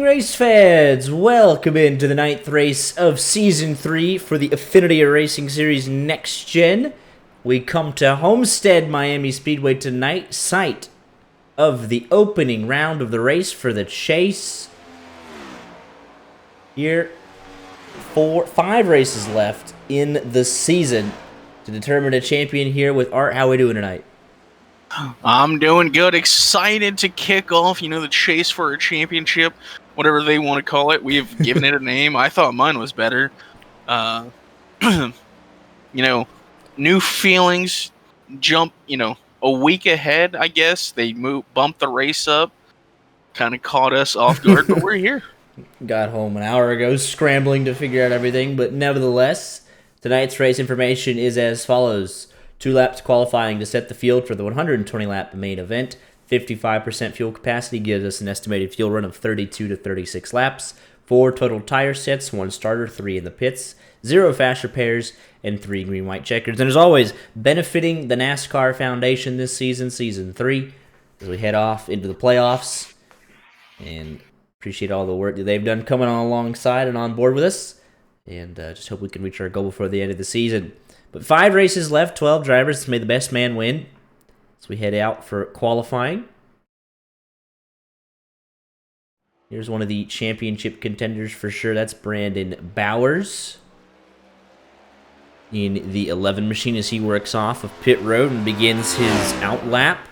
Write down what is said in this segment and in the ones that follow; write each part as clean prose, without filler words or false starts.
race fans, welcome into the 9th race of Season 3 for the Affinity Racing Series Next Gen. We come to Homestead, Miami Speedway tonight, site of the opening round of the race for the chase. Here, 5 races left in the season to determine a champion here with Art. How are we doing tonight? I'm doing good. Excited to kick off, the chase for a championship, whatever they want to call it. We've given it a name. I thought mine was better. New feelings, jump, a week ahead, I guess. They bumped the race up, kind of caught us off guard, but we're here. Got home an hour ago, scrambling to figure out everything, but nevertheless, tonight's race information is as follows. 2 laps qualifying to set the field for the 120-lap main event. 55% fuel capacity gives us an estimated fuel run of 32 to 36 laps. 4 total tire sets, 1 starter, 3 in the pits, 0 fast repairs, and 3 green-white checkers. And as always, benefiting the NASCAR Foundation this season, Season 3, as we head off into the playoffs. And appreciate all the work that they've done coming on alongside and on board with us. And just hope we can reach our goal before the end of the season. But 5 races left, 12 drivers. May the best man win. So we head out for qualifying. Here's one of the championship contenders for sure. That's Brandon Bowers in the 11 machine as he works off of pit road and begins his out lap.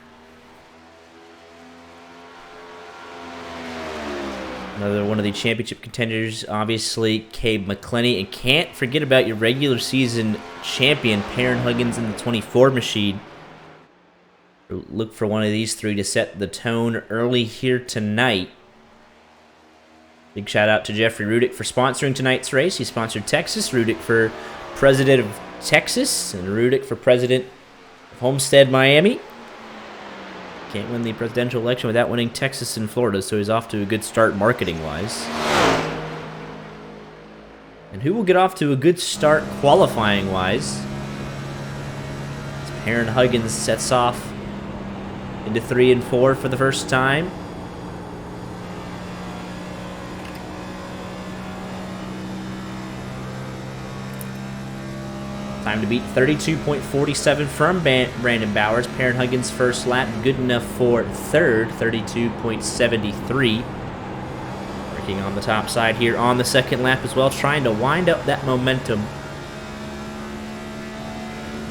Another one of the championship contenders, obviously, Cabe McClenny. And can't forget about your regular season champion, Perrin Huggins, in the 24 machine. Look for one of these 3 to set the tone early here tonight. Big shout out to Jeffrey Rudik for sponsoring tonight's race. He sponsored Texas, Rudik for president of Texas, and Rudik for president of Homestead, Miami. Can't win the presidential election without winning Texas and Florida, so he's off to a good start marketing-wise. And who will get off to a good start qualifying-wise? Perrin Huggins sets off into 3 and 4 for the first time. Time to beat 32.47 from Brandon Bowers. Perrin Huggins' first lap, good enough for third, 32.73. Working on the top side here on the second lap as well, trying to wind up that momentum.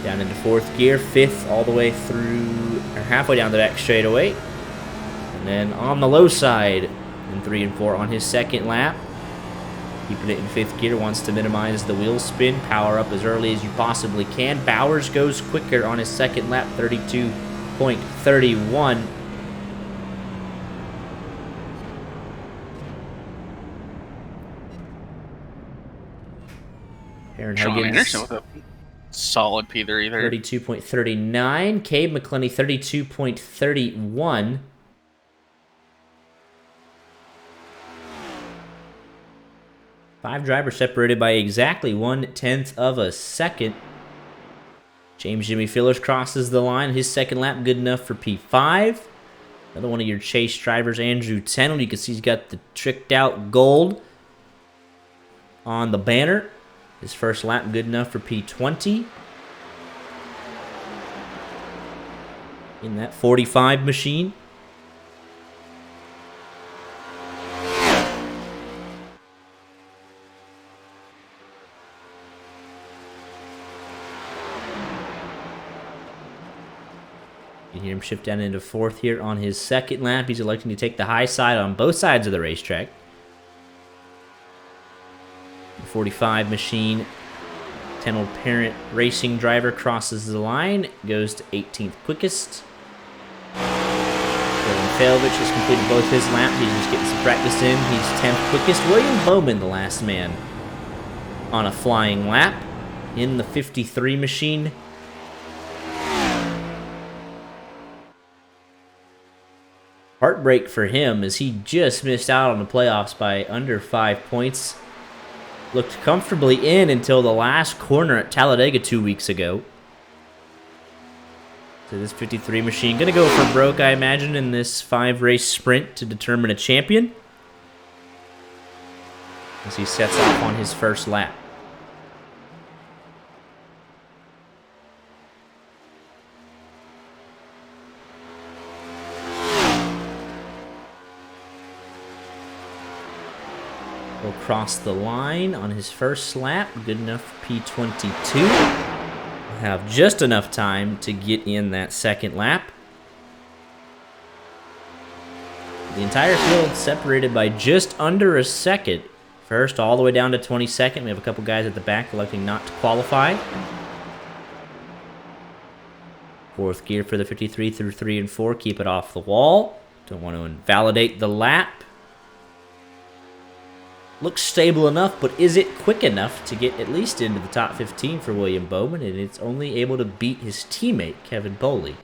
Down into 4th gear, 5th all the way through, or halfway down the back straightaway. And then on the low side in 3 and 4 on his second lap. Keeping it in 5th gear, wants to minimize the wheel spin, power up as early as you possibly can. Bowers goes quicker on his second lap, 32.31. Perrin Huggins with a solid P3 there. 32.39. Cabe McClenny, 32.31. Five drivers separated by exactly 1/10 of a second. James Jimmy Fillers crosses the line. His second lap good enough for P5. Another one of your chase drivers, Andrew Tennell. You can see he's got the tricked out gold on the banner. His first lap good enough for P20. In that 45 machine. You hear him shift down into 4th here on his second lap. He's electing to take the high side on both sides of the racetrack. The 45 machine, Tennell Parent racing driver crosses the line, goes to 18th quickest. William Failvich has completed both his laps. He's just getting some practice in. He's 10th quickest. William Bowman, the last man on a flying lap in the 53 machine. Heartbreak for him as he just missed out on the playoffs by under 5 points. Looked comfortably in until the last corner at Talladega 2 weeks ago. So this 53 machine going to go for broke, I imagine, in this 5-race sprint to determine a champion. as he sets off on his first lap. Will cross the line on his first lap. Good enough for P22. Will have just enough time to get in that second lap. The entire field separated by just under a second. First, all the way down to 22nd. We have a couple guys at the back electing not to qualify. Fourth gear for the 53 through 3 and 4. Keep it off the wall. Don't want to invalidate the lap. Looks stable enough, but is it quick enough to get at least into the top 15 for William Bowman? And it's only able to beat his teammate, Kevin Boley.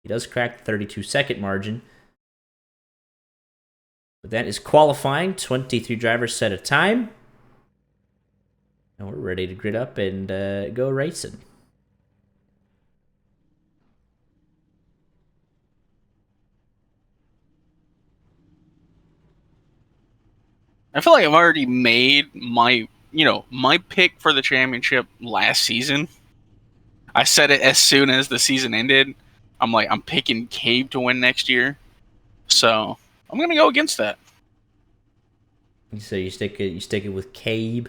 He does crack the 32-second margin. But that is qualifying. 23 drivers set a time. And we're ready to grid up and go racing. I feel like I've already made my pick for the championship last season. I said it as soon as the season ended. I'm picking Cave to win next year. So I'm gonna go against that. So you stick it with Cabe?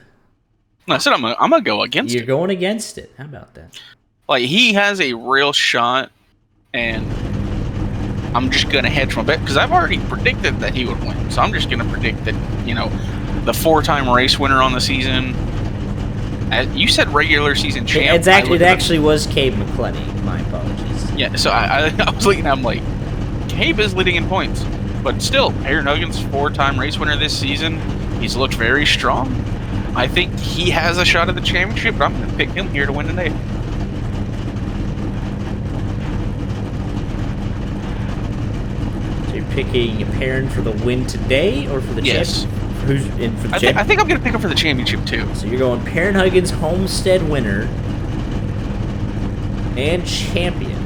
No, I said I'm gonna go against it. You're going against it. How about that? Like, he has a real shot, and I'm just gonna hedge my bet because I've already predicted that he would win. So I'm just gonna predict that, the 4-time race winner on the season. You said regular season champ. It actually was Cabe McClenny. My apologies. Yeah, so I was looking. I'm like, Cabe is leading in points, but still, Aaron Huggins, 4-time race winner this season. He's looked very strong. I think he has a shot at the championship, but I'm gonna pick him here to win today. Picking Perrin for the win today or for the yes. Who's in for the I think I'm going to pick him for the championship too. So you're going Perrin Huggins, Homestead winner, and champion.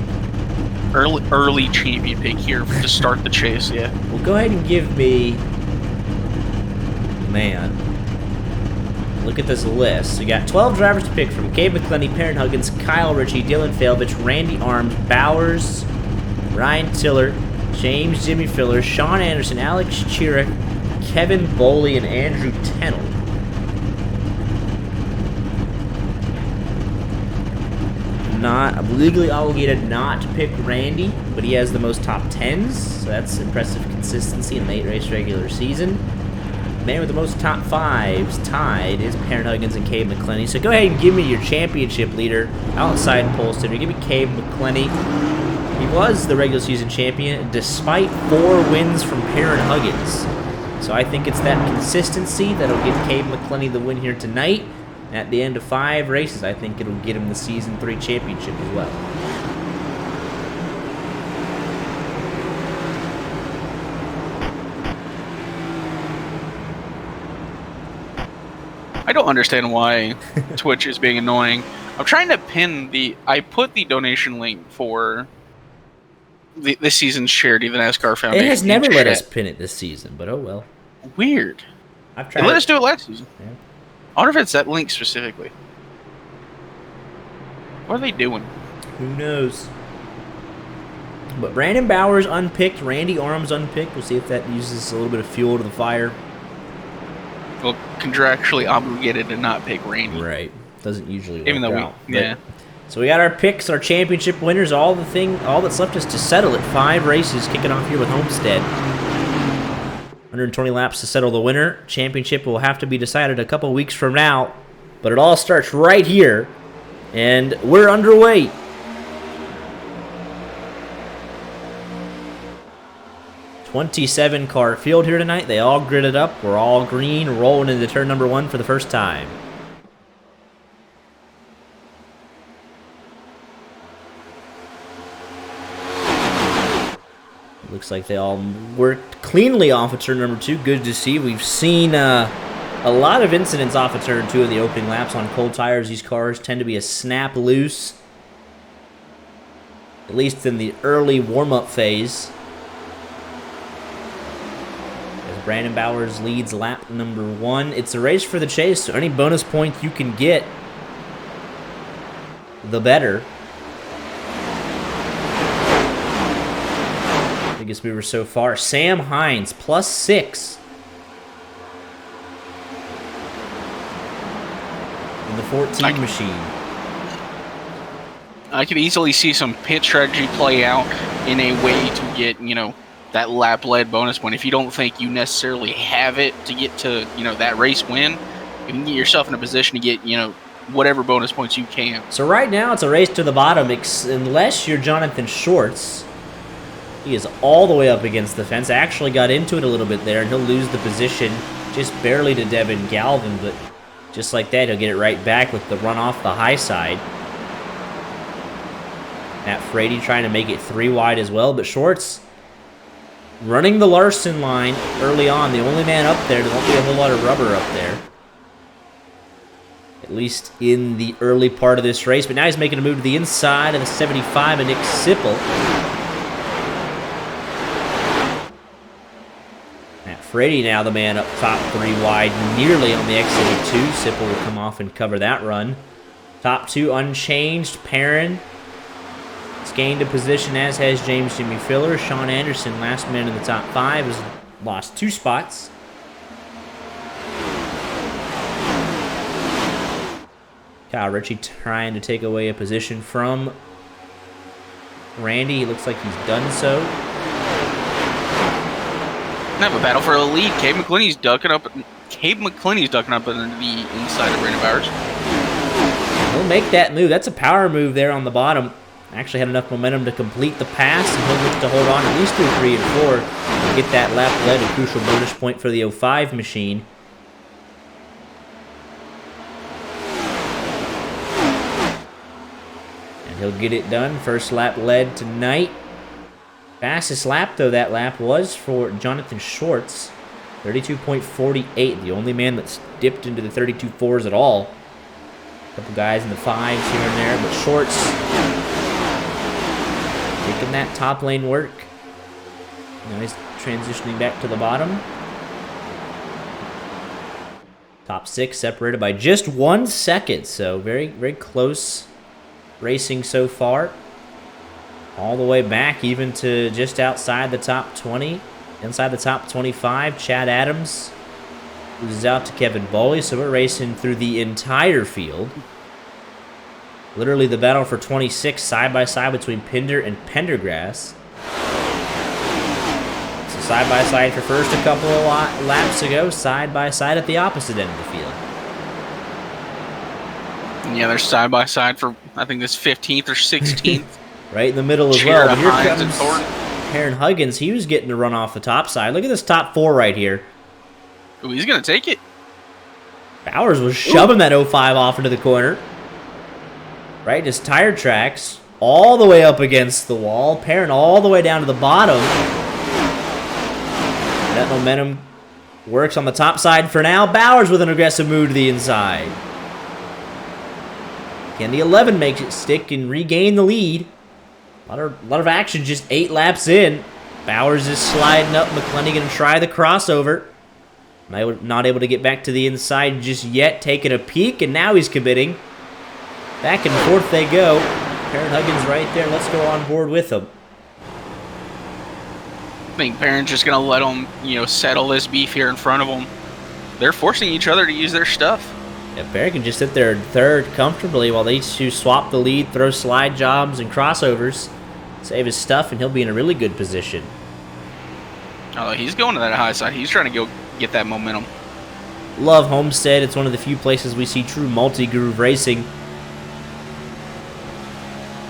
Early champion pick here to start the chase, yeah. Well, go ahead and give me... Man. Look at this list. So you got 12 drivers to pick from. Gabe McClenny, Perrin Huggins, Kyle Ritchie, Dylan Failvich, Randy Arms, Bowers, Ryan Tiller, James Jimmy Filler, Sean Anderson, Alex Chiric, Kevin Boley, and Andrew Tennell. I'm legally obligated not to pick Randy, but he has the most top 10s, so that's impressive consistency in late race regular season. The man with the most top 5s tied is Perrin Huggins and Cabe McClenny. So go ahead and give me your championship leader outside Polestar. Give me Cabe McClenny. He was the regular season champion despite 4 wins from Perrin Huggins. So I think it's that consistency that'll give Cabe McClenny the win here tonight. At the end of 5 races, I think it'll get him the Season 3 championship as well. I don't understand why Twitch is being annoying. I'm trying to pin I put the donation link for this season's charity, the NASCAR Foundation. It has never let us pin it this season, but oh well. Weird. I've tried. Let us do it last season. Yeah. I wonder if it's that link specifically. What are they doing? Who knows? But Brandon Bowers unpicked, Randy Arms unpicked. We'll see if that uses a little bit of fuel to the fire. Well, contractually obligated to not pick Randy. Right. Doesn't usually work Even though out. yeah. So we got our picks, our championship winners, all that's left is to settle it. 5 races kicking off here with Homestead. 120 laps to settle the winner. Championship will have to be decided a couple weeks from now, but it all starts right here, and we're underway. '27-car field here tonight. They all gridded up. We're all green, rolling into turn number 1 for the first time. Looks like they all worked cleanly off of turn number 2. Good to see. We've seen a lot of incidents off of turn 2 of the opening laps on cold tires. These cars tend to be a snap loose, at least in the early warm-up phase. As Brandon Bowers leads lap number 1. It's a race for the chase, so any bonus points you can get, the better. Biggest mover so far, Sam Hines, +6. In the 14 machine. I could easily see some pit strategy play out in a way to get, that lap lead bonus point. If you don't think you necessarily have it to get to, that race win, you can get yourself in a position to get, whatever bonus points you can. So right now it's a race to the bottom, unless you're Jonathan Shorts. He is all the way up against the fence. Actually got into it a little bit there, and he'll lose the position just barely to Devin Galvin, but just like that, he'll get it right back with the run off the high side. Matt Frady trying to make it 3 wide as well, but Shorts running the Larson line early on. The only man up there. There won't be a whole lot of rubber up there, at least in the early part of this race. But now he's making a move to the inside of the 75 and Nick Sipple. Matt Frady now the man up top 3 wide, nearly on the exit of 2. Sipple will come off and cover that run. Top 2 unchanged. Perrin has gained a position, as has James Jimmy Filler. Sean Anderson, last man in the top 5, has lost 2 spots. Kyle Ritchie trying to take away a position from Randy. It looks like he's done so. Have a battle for the lead. Cabe McClinney's ducking up under the inside of Brandon Bowers. He'll make that move. That's a power move there on the bottom. Actually had enough momentum to complete the pass, and he'll look to hold on at least through 3 and 4 and get that lap lead, a crucial bonus point for the 05 machine. And he'll get it done. First lap lead tonight. Fastest lap, though, that lap was for Jonathan Shorts. 32.48, the only man that's dipped into the 32.4s at all. A couple guys in the 5s here and there, but Shorts making that top lane work. Now he's transitioning back to the bottom. Top 6 separated by just 1 second, so very, very close racing so far. All the way back even to just outside the top 20. Inside the top 25, Chad Adams loses out to Kevin Bowley, so we're racing through the entire field. Literally the battle for 26 side by side between Pinder and Pendergrass. So side by side for first a couple of laps ago, side by side at the opposite end of the field. Yeah, they're side by side for, I think, this 15th or 16th. Right in the middle as well. But here comes Aaron Huggins. He was getting to run off the top side. Look at this top 4 right here. Ooh, he's going to take it. Bowers was shoving that 05 off into the corner. Right, his tire tracks all the way up against the wall. Perrin all the way down to the bottom. That momentum works on the top side for now. Bowers with an aggressive move to the inside. Can the 11 make it stick and regain the lead? A lot of action just 8 laps in. Bowers is sliding up. McClenny going to try the crossover. Not able to get back to the inside just yet. Taking a peek, and now he's committing. Back and forth they go. Perrin Huggins right there. Let's go on board with him. I think Perrin's just going to let them, settle this beef here in front of them. They're forcing each other to use their stuff. Yeah, Perrin can just sit there in third comfortably while these two swap the lead, throw slide jobs and crossovers. Save his stuff, and he'll be in a really good position. Oh, he's going to that high side. He's trying to go get that momentum. Love Homestead. It's one of the few places we see true multi-groove racing.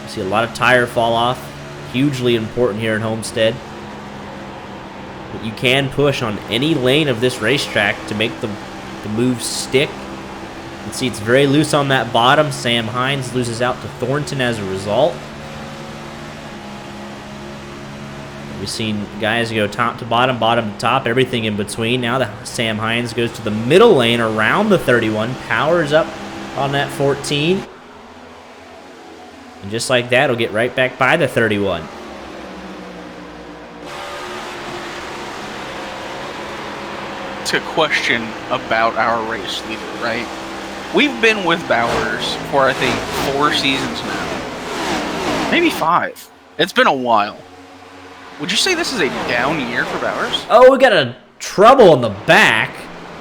See a lot of tire fall off. Hugely important here in Homestead. But you can push on any lane of this racetrack to make the moves stick. You can see it's very loose on that bottom. Sam Hines loses out to Thornton as a result. We've seen guys go top to bottom to top, everything in between. Now Sam Hines goes to the middle lane around the 31, powers up on that 14. And just like that, he'll get right back by the 31. to question about our race leader, right? We've been with Bowers for, I think, 4 seasons now. Maybe 5. It's been a while. Would you say this is a down year for Bowers? Oh, we got a trouble on the back.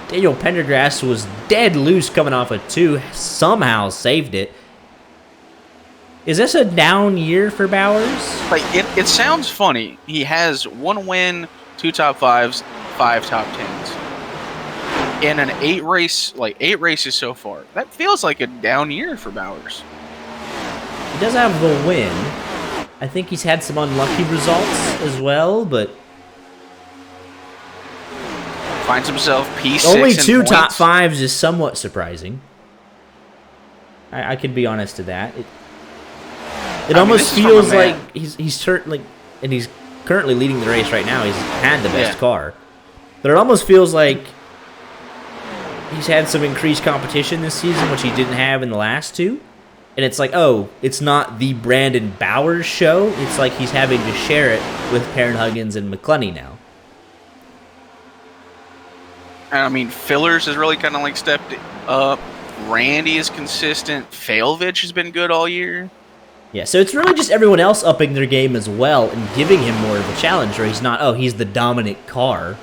Daniel Pendergrass was dead loose coming off a 2. Somehow saved it. Is this a down year for Bowers? Like, it sounds funny. He has 1 win, 2 top 5s, 5 top 10s. In an 8 races so far. That feels like a down year for Bowers. He does have the win. I think he's had some unlucky results as well, but Finds himself P6 only in 2 points. top 5s is somewhat surprising. I could be honest to that. It almost feels like he's certainly, and he's currently leading the race right now. He's had the best car, but it almost feels like he's had some increased competition this season, which he didn't have in the last 2. And it's like, oh, it's not the Brandon Bowers show. It's like he's having to share it with Perrin Huggins and McClelney now. I mean, Fillers has really kind of like stepped up. Randy is consistent. Failvich has been good all year. Yeah, so it's really just everyone else upping their game as well and giving him more of a challenge, where he's not, oh, he's the dominant car.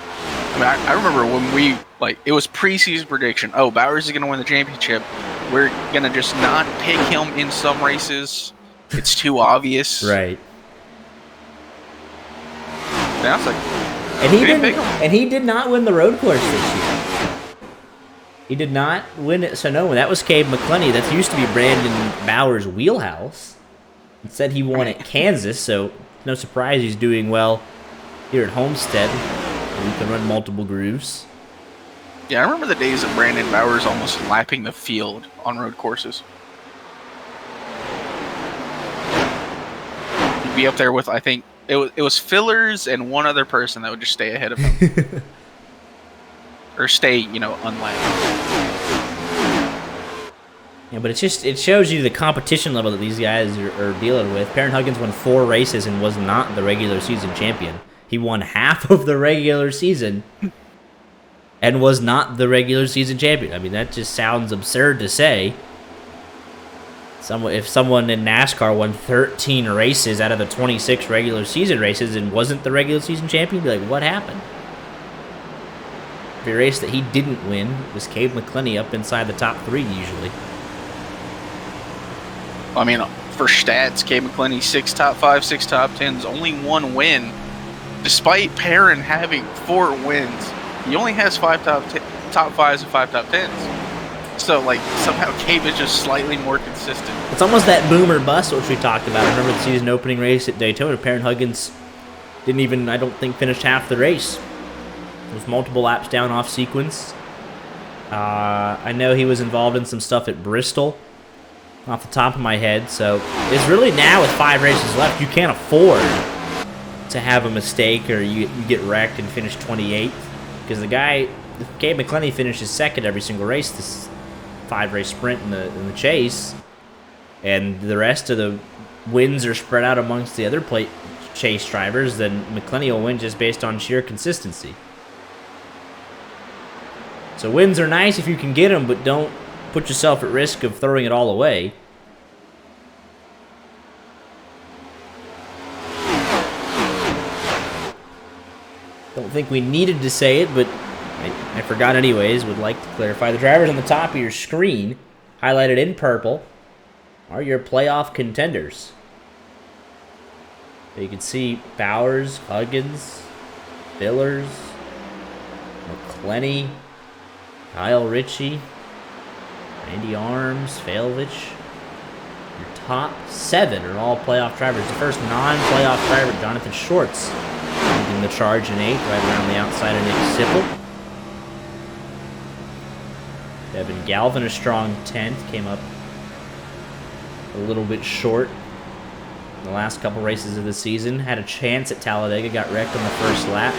I mean, I remember when it was preseason prediction. Oh, Bowers is going to win the championship. We're going to just not pick him in some races. It's too obvious. Right. Now it's like, And he did not win the road course this year. He did not win it. So no, that was Cade McClelney. That used to be Brandon Bowers' wheelhouse. Instead, he won at Kansas, so no surprise he's doing well here at Homestead. You can run multiple grooves. Yeah, I remember the days of Brandon Bowers almost lapping the field on road courses. He'd be up there with, I think, it was Fillers and one other person that would just stay ahead of him. Or stay, unlapped. Yeah, but it shows you the competition level that these guys are dealing with. Perrin Huggins won 4 races and was not the regular season champion. He won half of the regular season and was not the regular season champion. I mean, that just sounds absurd to say. If someone in NASCAR won 13 races out of the 26 regular season races and wasn't the regular season champion, you'd be like, what happened? The race that he didn't win was Cade McClelney up inside the top 3 usually. I mean, for stats, Cade McClelney, 6 top 5, 6 top 10s, only 1 win. Despite Perrin having 4 wins, he only has 5 top 5s and 5 top 10s. So, somehow Cade is just slightly more consistent. It's almost that boom or bust, which we talked about. I remember the season opening race at Daytona. Perrin Huggins didn't even, I don't think, finish half the race. It was multiple laps down off sequence. I know he was involved in some stuff at Bristol off the top of my head. So it's really now with 5 races left, you can't afford to have a mistake or you get wrecked and finish 28th. Because Cade McClelney finishes second every single race this 5-race sprint in the chase. And the rest of the wins are spread out amongst the other chase drivers. Then McClelney will win just based on sheer consistency. So wins are nice if you can get them, but don't put yourself at risk of throwing it all away. Don't think we needed to say it, but I forgot anyways. Would like to clarify. The drivers on the top of your screen, highlighted in purple, are your playoff contenders. So you can see Bowers, Huggins, Fillers, McClelney, Kyle Ritchie, Randy Arms, Failvich. Your top 7 are all playoff drivers. The first non-playoff driver, Jonathan Shorts, leading the charge in 8th, right around the outside of Nick Sipple. Devin Galvin, a strong 10th, came up a little bit short in the last couple races of the season. Had a chance at Talladega, got wrecked on the first lap.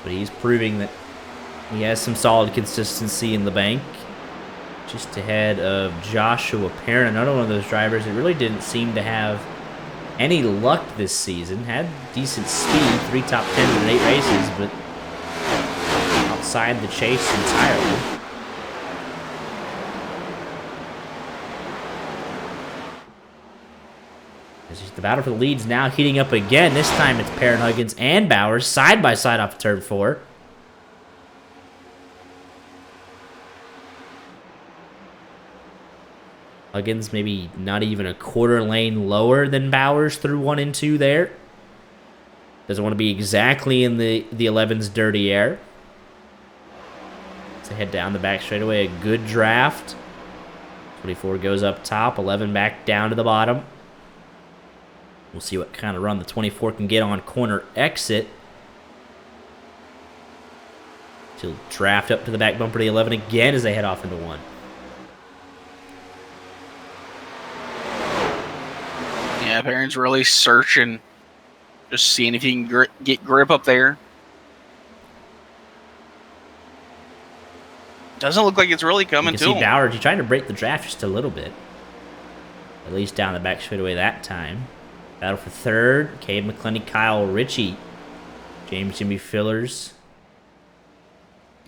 But he's proving that he has some solid consistency in the bank. Just ahead of Joshua Perrin, another one of those drivers that really didn't seem to have any luck this season. Had decent speed, 3 top 10s in 8 races, but outside the chase entirely. The battle for the leads now heating up again. This time it's Perrin Huggins and Bowers side by side off of turn 4. Huggins maybe not even a quarter lane lower than Bowers through 1 and 2 there. Doesn't want to be exactly in the 11's dirty air. So head down the back straightaway. A good draft. 24 goes up top. 11 back down to the bottom. We'll see what kind of run the 24 can get on corner exit. She'll draft up to the back bumper to the 11 again as they head off into 1. Yeah, Perrin's really searching. Just seeing if he can get grip up there. Doesn't look like it's really coming to him. You can see Bowers, he's trying to break the draft just a little bit. At least down the back straightaway that time. Battle for 3rd. Cade McClenny, Kyle Ritchie. James Jimmy Fillers.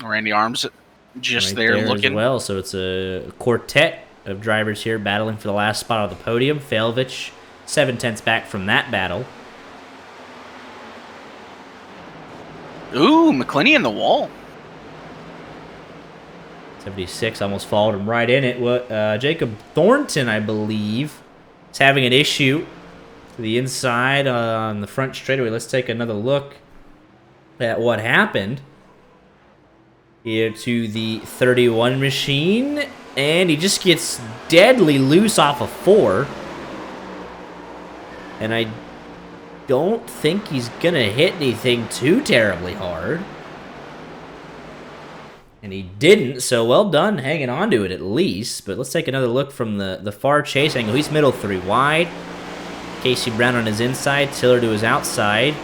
Randy Arms just right there looking. As well, so it's a quartet of drivers here battling for the last spot on the podium. Failvich, 7/10 back from that battle. Ooh, McClenny in the wall. 76 almost followed him right in it. Jacob Thornton, I believe, is having an issue to the inside on the front straightaway. Let's take another look at what happened here to the 31 machine, and he just gets deadly loose off of 4, and I don't think he's gonna hit anything too terribly hard, and he didn't, so well done hanging on to it at least. But let's take another look from the far chase angle. He's middle 3 wide. Casey Brown on his inside, Tiller to his outside.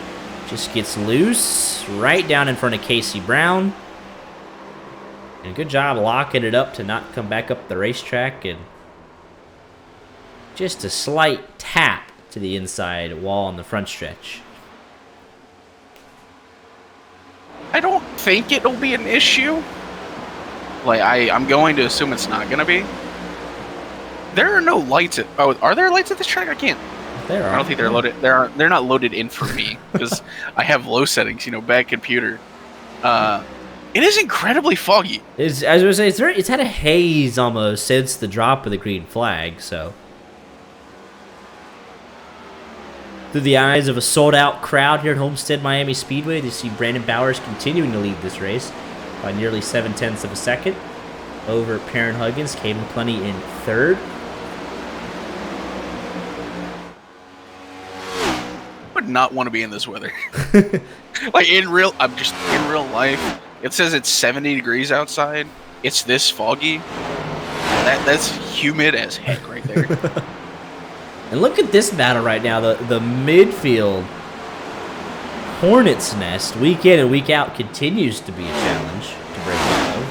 Just gets loose right down in front of Casey Brown. And good job locking it up to not come back up the racetrack. And just a slight tap to the inside wall on the front stretch. I don't think it'll be an issue. Like, I'm going to assume it's not going to be. There are no lights at... Oh, are there lights at this track? I can't... There are. I don't think they're loaded. They're not loaded in for me because I have low settings. Bad computer. It is incredibly foggy. As I was saying, it's had a haze almost since the drop of the green flag. So, through the eyes of a sold-out crowd here at Homestead Miami Speedway, you see Brandon Bowers continuing to lead this race by nearly 7/10 of a second over Perrin Huggins. Cade McClenny in 3rd. Would not want to be in this weather. Like in real life, it says it's 70 degrees outside. It's this foggy. That's humid as heck right there. And look at this battle right now. The midfield hornet's nest week in and week out continues to be a challenge to break out of.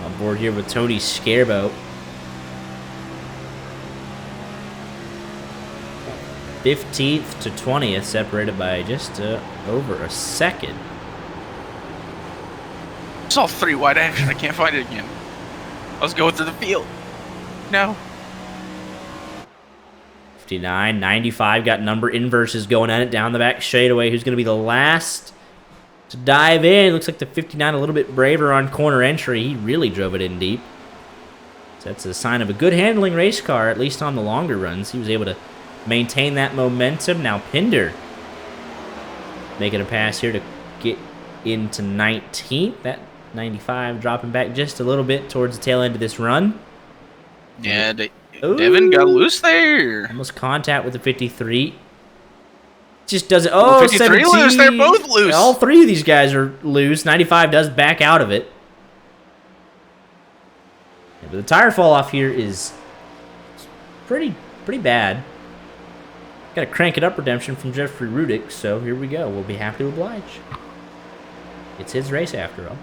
On board here with Tony Scareboat. 15th to 20th, separated by just over a second. It's all 3 wide action. I can't find it again. I was going through the field. No. 59, 95 got number inverses going at it down the back straightaway. Who's going to be the last to dive in? Looks like the 59 a little bit braver on corner entry. He really drove it in deep. So that's a sign of a good handling race car, at least on the longer runs. He was able to maintain that momentum. Now Pinder making a pass here to get into 19th. That 95 dropping back just a little bit towards the tail end of this run. Yeah, Devin got loose there. Almost contact with the 53. Just doesn't... Oh, 53 17. Loose. They're both loose. All 3 of these guys are loose. 95 does back out of it. Yeah, but the tire fall off here is pretty bad. Got to crank it up redemption from Jeffrey Rudik, so here we go. We'll be happy to oblige. It's his race after all.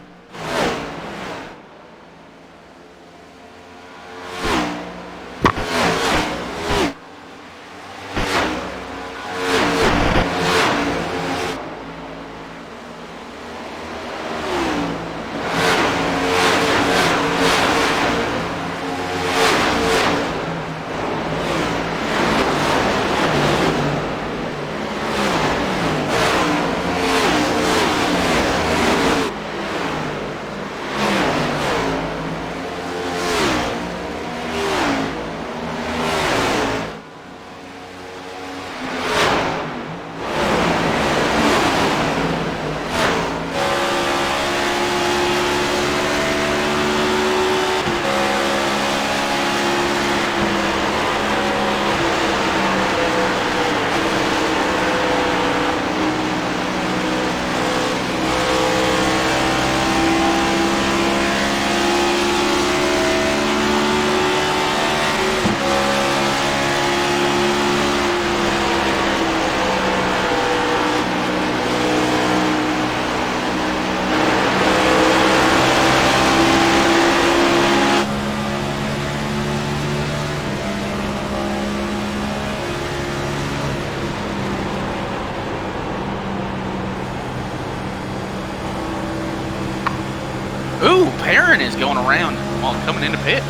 Ooh, Perrin is going around while coming into pit.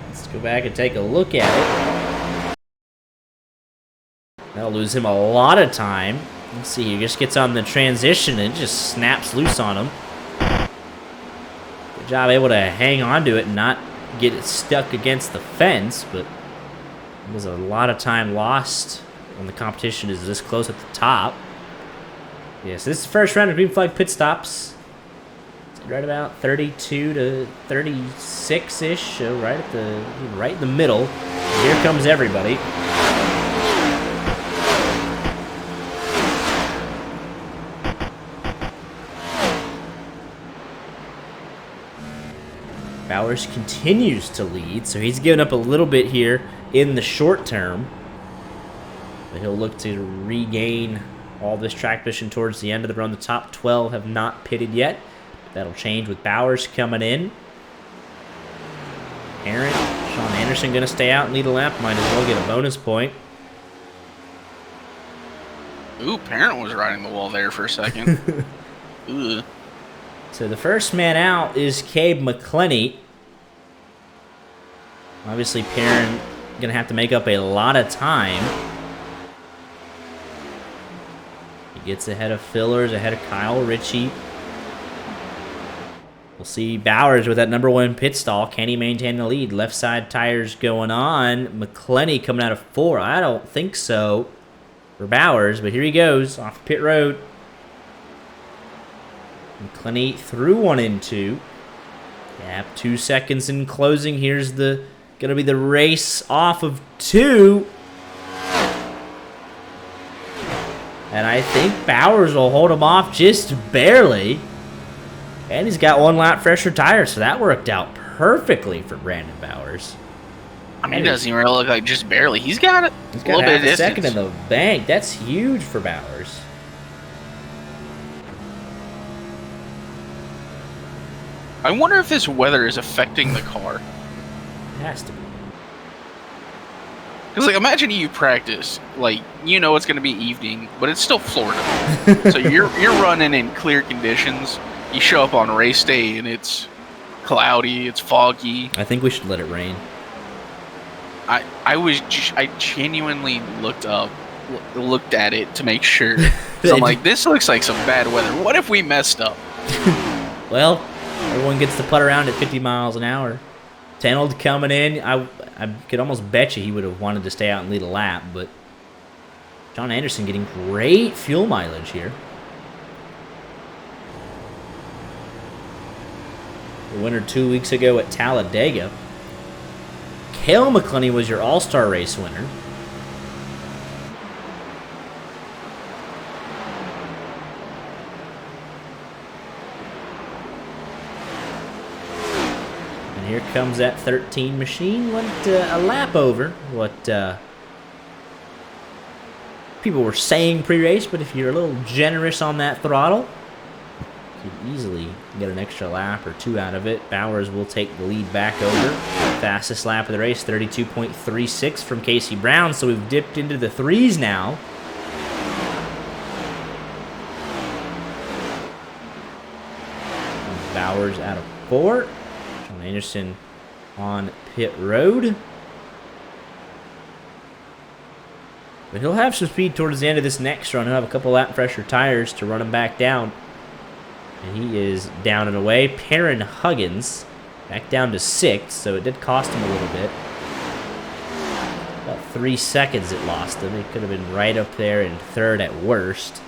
Let's go back and take a look at it. That'll lose him a lot of time. Let's see, he just gets on the transition and just snaps loose on him. Good job able to hang on to it and not get it stuck against the fence, but it was a lot of time lost when the competition is this close at the top. Yes, this is the first round of green flag pit stops. It's right about 32 to 36-ish, so right in the middle. Here comes everybody. Bowers continues to lead, so he's given up a little bit here in the short term. But he'll look to regain all this track position towards the end of the run. The top 12 have not pitted yet. That'll change with Bowers coming in. Sean Anderson going to stay out and lead a lap. Might as well get a bonus point. Ooh, Parent was riding the wall there for a second. Ooh. So the first man out is Cabe McClenny. Obviously, Perrin going to have to make up a lot of time. He gets ahead of Fillers, ahead of Kyle Ritchie. We'll see Bowers with that number 1 pit stall. Can he maintain the lead? Left side tires going on. McClenny coming out of 4. I don't think so for Bowers, but here he goes off pit road. McClenny through 1 and 2. Gap 2 seconds in closing. Here's gonna be the race off of 2. And I think Bowers will hold him off just barely. And he's got 1 lap fresher tires, so that worked out perfectly for Brandon Bowers. I mean, it doesn't even really look like just barely. He's got it. He's got half a second in the bank. That's huge for Bowers. I wonder if this weather is affecting the car. It has to be. Because, like, imagine you practice, like, you know it's going to be evening, but it's still Florida. So you're running in clear conditions. You show up on race day, and it's cloudy, it's foggy. I think we should let it rain. I genuinely looked at it to make sure. So I'm like, this looks like some bad weather. What if we messed up? Well, everyone gets to putt around at 50 miles an hour. Tenold coming in. I could almost bet you he would have wanted to stay out and lead a lap, but John Anderson getting great fuel mileage here. The winner 2 weeks ago at Talladega. Cale McClenny was your All-Star race winner. And here comes that 13 machine. Went a lap over what people were saying pre-race, but if you're a little generous on that throttle, you could easily get an extra lap or 2 out of it. Bowers will take the lead back over. Fastest lap of the race, 32.36 from Casey Brown. So we've dipped into the 3s now. Bowers out of 4. John Anderson on pit road. But he'll have some speed towards the end of this next run. He'll have a couple lap fresher tires to run him back down. And he is down and away. Perrin Huggins back down to 6th, so it did cost him a little bit. About 3 seconds it lost him. It could have been right up there in 3rd at worst.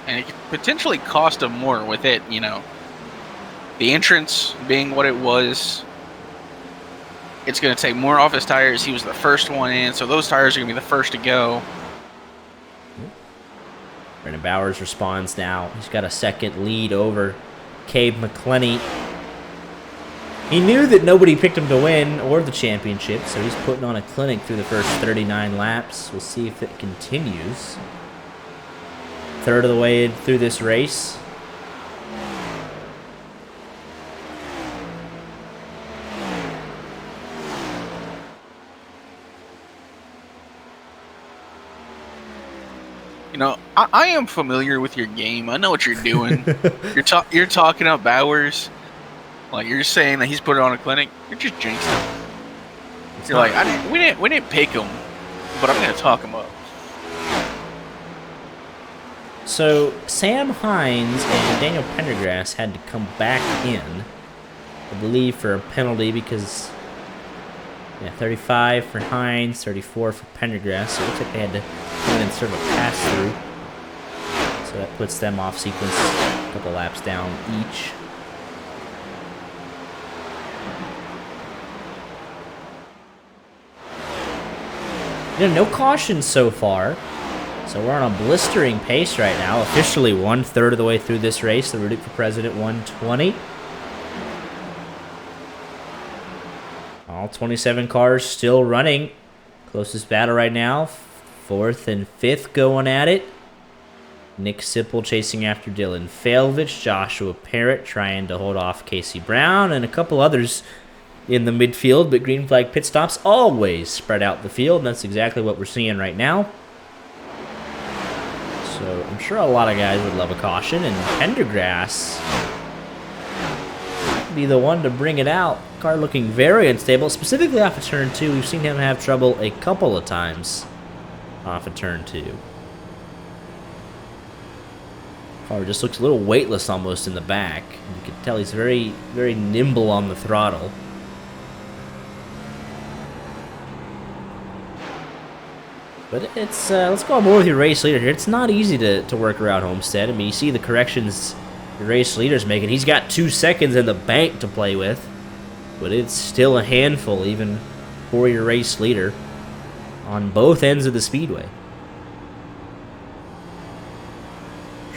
And it could potentially cost him more with it, you know. The entrance being what it was, it's going to take more off his tires. He was the first one in, so those tires are going to be the first to go. Brandon Bowers responds now. He's got a second lead over Cabe McClenny. He knew that nobody picked him to win or the championship, so he's putting on a clinic through the first 39 laps. We'll see if it continues. 1/3 of the way through this race. I am familiar with your game. I know what you're doing. You're talking up Bowers, like you're saying that he's put it on a clinic. You're just jinxing. You're like, we didn't pick him, but I'm gonna talk him up. So Sam Hines and Daniel Pendergrass had to come back in, I believe, for a penalty because 35 for Hines, 34 for Pendergrass. So it looks like they had to come in and serve a pass through. So that puts them off sequence, a couple laps down each. No caution so far. So we're on a blistering pace right now. Officially 1/3 of the way through this race. The Rudik for President 120. All 27 cars still running. Closest battle right now. 4th and 5th going at it. Nick Sipple chasing after Dylan Failvich. Joshua Parrott trying to hold off Casey Brown. And a couple others in the midfield. But green flag pit stops always spread out the field. And that's exactly what we're seeing right now. So I'm sure a lot of guys would love a caution, and Pendergrass would be the one to bring it out. Car looking very unstable, specifically off of turn 2. We've seen him have trouble a couple of times off of turn 2. Car just looks a little weightless almost in the back. You can tell he's very, very nimble on the throttle. But it's, let's go on more with your race leader here. It's not easy to work around Homestead. I mean, you see the corrections your race leader's making. He's got 2 seconds in the bank to play with. But it's still a handful, even for your race leader, on both ends of the speedway.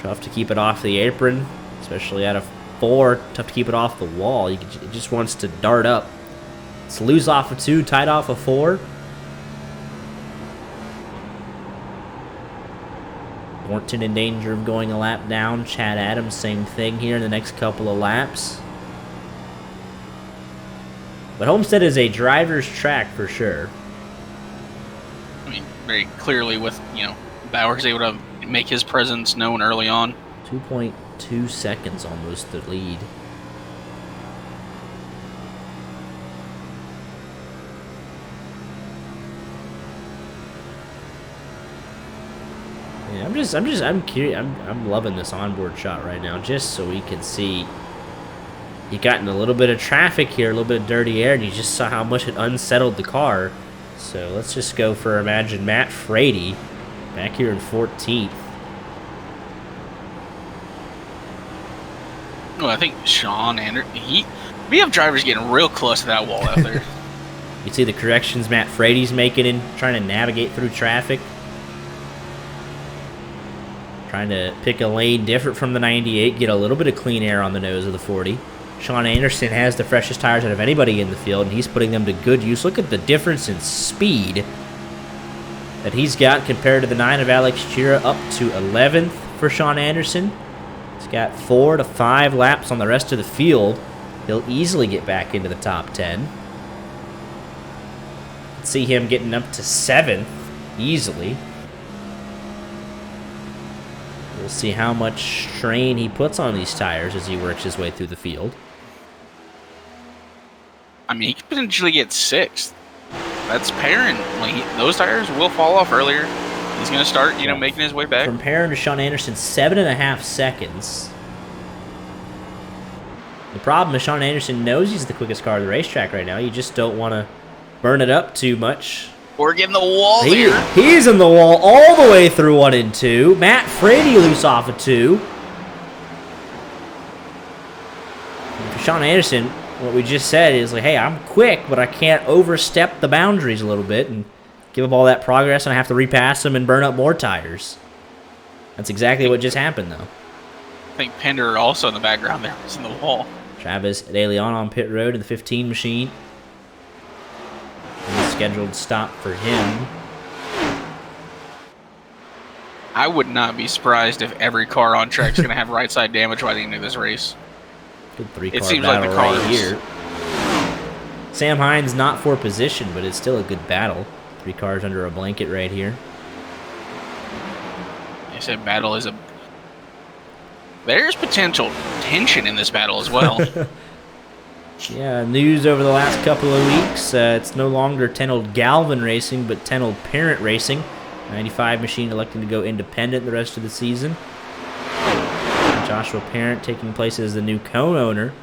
Tough to keep it off the apron, especially out of 4. Tough to keep it off the wall. It just wants to dart up. It's loose off of 2, tight off of 4. Thornton in danger of going a lap down. Chad Adams, same thing here in the next couple of laps. But Homestead is a driver's track for sure. I mean, very clearly with, Bowers able to make his presence known early on. 2.2 seconds almost the lead. Yeah, I'm curious. I'm loving this onboard shot right now, just so we can see. He got in a little bit of traffic here, a little bit of dirty air, and you just saw how much it unsettled the car. So let's just go for, imagine, Matt Frady back here in 14th. Well, I think Sean Anderson, we have drivers getting real close to that wall out there. You see the corrections Matt Frady's making in trying to navigate through traffic. Trying to pick a lane different from the 98, get a little bit of clean air on the nose of the 40. Sean Anderson has the freshest tires out of anybody in the field, and he's putting them to good use. Look at the difference in speed that he's got compared to the 9 of Alex Chira, up to 11th for Sean Anderson. He's got 4 to 5 laps on the rest of the field. He'll easily get back into the top 10. See him getting up to 7th easily. We'll see how much strain he puts on these tires as he works his way through the field. I mean, he could potentially get 6th. That's Perrin. Those tires will fall off earlier. He's going to start, making his way back. From Perrin to Sean Anderson, 7.5 seconds. The problem is Sean Anderson knows he's the quickest car on the racetrack right now. You just don't want to burn it up too much. We're getting the wall here. He's in the wall all the way through 1 and 2. Matt Frady loose off of 2. For Sean Anderson, what we just said is hey, I'm quick, but I can't overstep the boundaries a little bit and give up all that progress, and I have to repass them and burn up more tires. That's exactly what just happened, though. I think Pender also in the background there was in the wall. Travis De Leon on pit road in the 15 machine. Scheduled stop for him. I would not be surprised if every car on track is going to have right side damage by the end of this race. Good 3-car it seems battle like the cars right here. Sam Hines not for position, but it's still a good battle. 3 cars under a blanket right here. I said, battle is a... There's potential tension in this battle as well. Yeah, news over the last couple of weeks. It's no longer 10-old Galvin Racing, but 10-old Parent Racing. 95 machine electing to go independent the rest of the season. Joshua Parent taking place as the new co-owner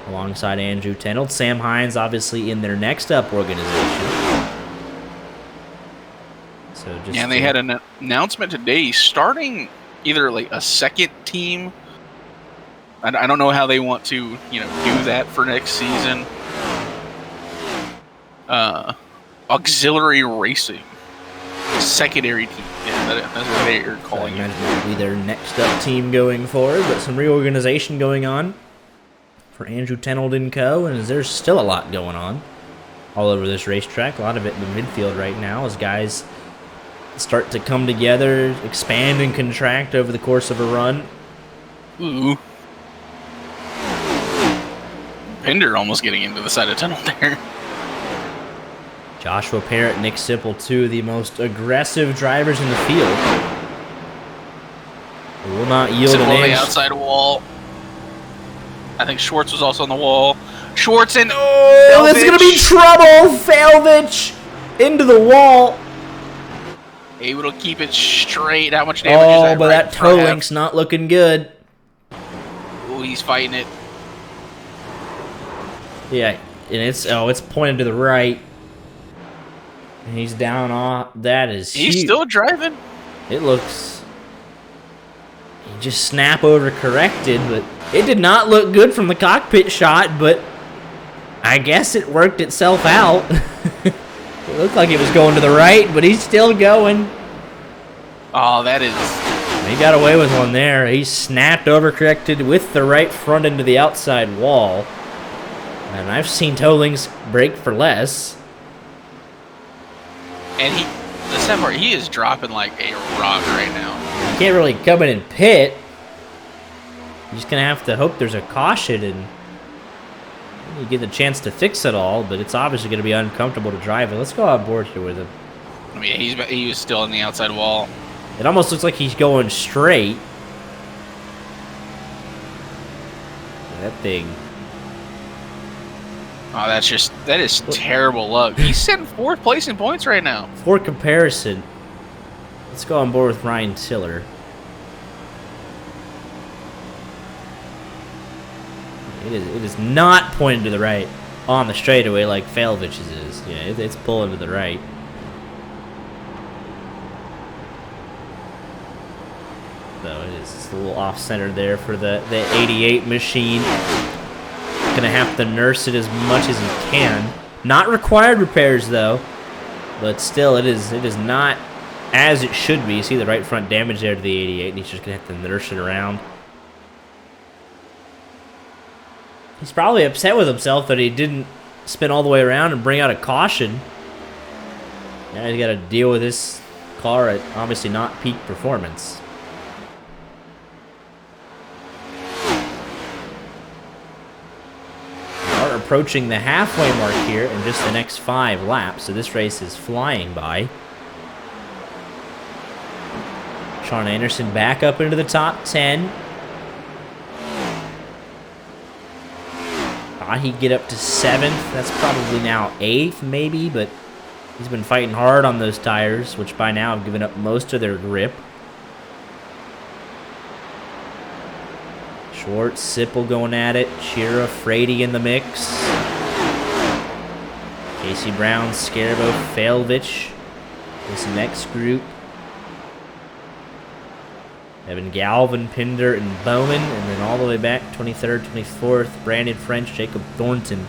alongside Andrew 10-old. Sam Hines obviously in their next up organization. So just and they had an announcement today starting either like a second team. I don't know how they want to, do that for next season. Auxiliary Racing. Secondary team. Yeah, that's what they're calling it. That will be their next up team going forward, but some reorganization going on for Andrew 10-old & Co. And there's still a lot going on all over this racetrack. A lot of it in the midfield right now as guys start to come together, expand and contract over the course of a run. Ooh. Pender almost getting into the side of tunnel there. Joshua Parent, Nick Sipple, two of the most aggressive drivers in the field. They will not yield Sipple an on the inch. outside wall. I think Schwartz was also on the wall. Schwartz and oh, it's going to be trouble. Falvich into the wall. Able to keep it straight. How much damage is that? But that toe link's not looking good. Oh, he's fighting it. Yeah, and it's pointed to the right. And he's down off. That is He's huge. still driving. It looks... He just snap over corrected, but it did not look good from the cockpit shot, but I guess it worked itself out. It looked like it was going to the right, but he's still going. Oh, that is... He got away with one there. He snapped over corrected with the right front into the outside wall. And I've seen Tollings break for less. And the sad part, he is dropping like a rock right now. You can't really come in and pit. You're just going to have to hope there's a caution and you get the chance to fix it all, but it's obviously going to be uncomfortable to drive it. Let's go on board here with him. I mean, he was still on the outside wall. It almost looks like he's going straight. That thing. Oh, that is terrible luck. He's sitting 4th place in points right now. For comparison, let's go on board with Ryan Tiller. It is not pointing to the right on the straightaway like Falvich's is. Yeah, it's pulling to the right. So it is just a little off-center there for the 88 machine. Gonna have to nurse it as much as he can. Not required repairs though, but still it is not as it should be. You see the right front damage there to the 88, and he's just gonna have to nurse it around. He's probably upset with himself that he didn't spin all the way around and bring out a caution. Now he's got to deal with this car at obviously not peak performance. We are approaching the halfway mark here in just the next 5 laps, so this race is flying by. Sean Anderson back up into the top 10. He'd get up to 7th. That's probably now 8th, maybe, but he's been fighting hard on those tires, which by now have given up most of their grip. Schwartz, Sipple going at it. Chira, Frady in the mix. Casey Brown, Scarabo, Falvich. This next group. Evan Galvin, Pinder, and Bowman, and then all the way back, 23rd, 24th, Brandon French, Jacob Thornton.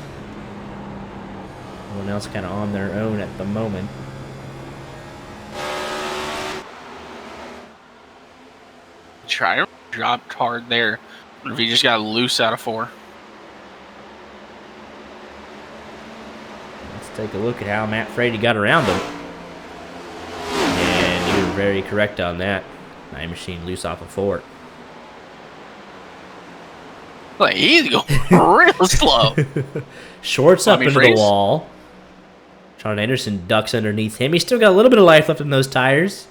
Everyone else kind of on their own at the moment. Try dropped hard there. If he just got loose out of 4. Let's take a look at how Matt Frady got around him. And you were very correct on that. Nine machine loose off of 4. Like, he's going real slow. Schwartz up into the wall. Sean Anderson ducks underneath him. He's still got a little bit of life left in those tires.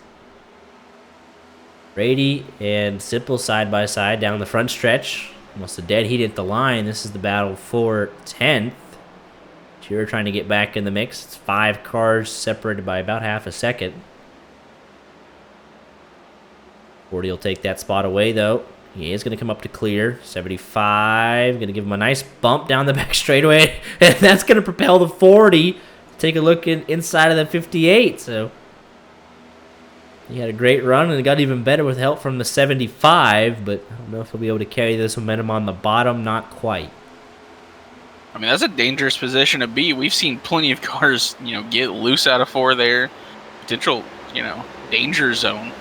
Brady and Simple side by side down the front stretch. Almost a dead heat at the line. This is the battle for 10th. Cheer trying to get back in the mix. It's 5 cars separated by about half a second. 40 will take that spot away, though. He is going to come up to clear. 75. Going to give him a nice bump down the back straightaway. And that's going to propel the 40. Take a look inside of the 58. So he had a great run, and it got even better with help from the 75. But I don't know if he'll be able to carry this momentum on the bottom. Not quite. I mean, that's a dangerous position to be. We've seen plenty of cars, get loose out of 4 there. Potential, danger zone.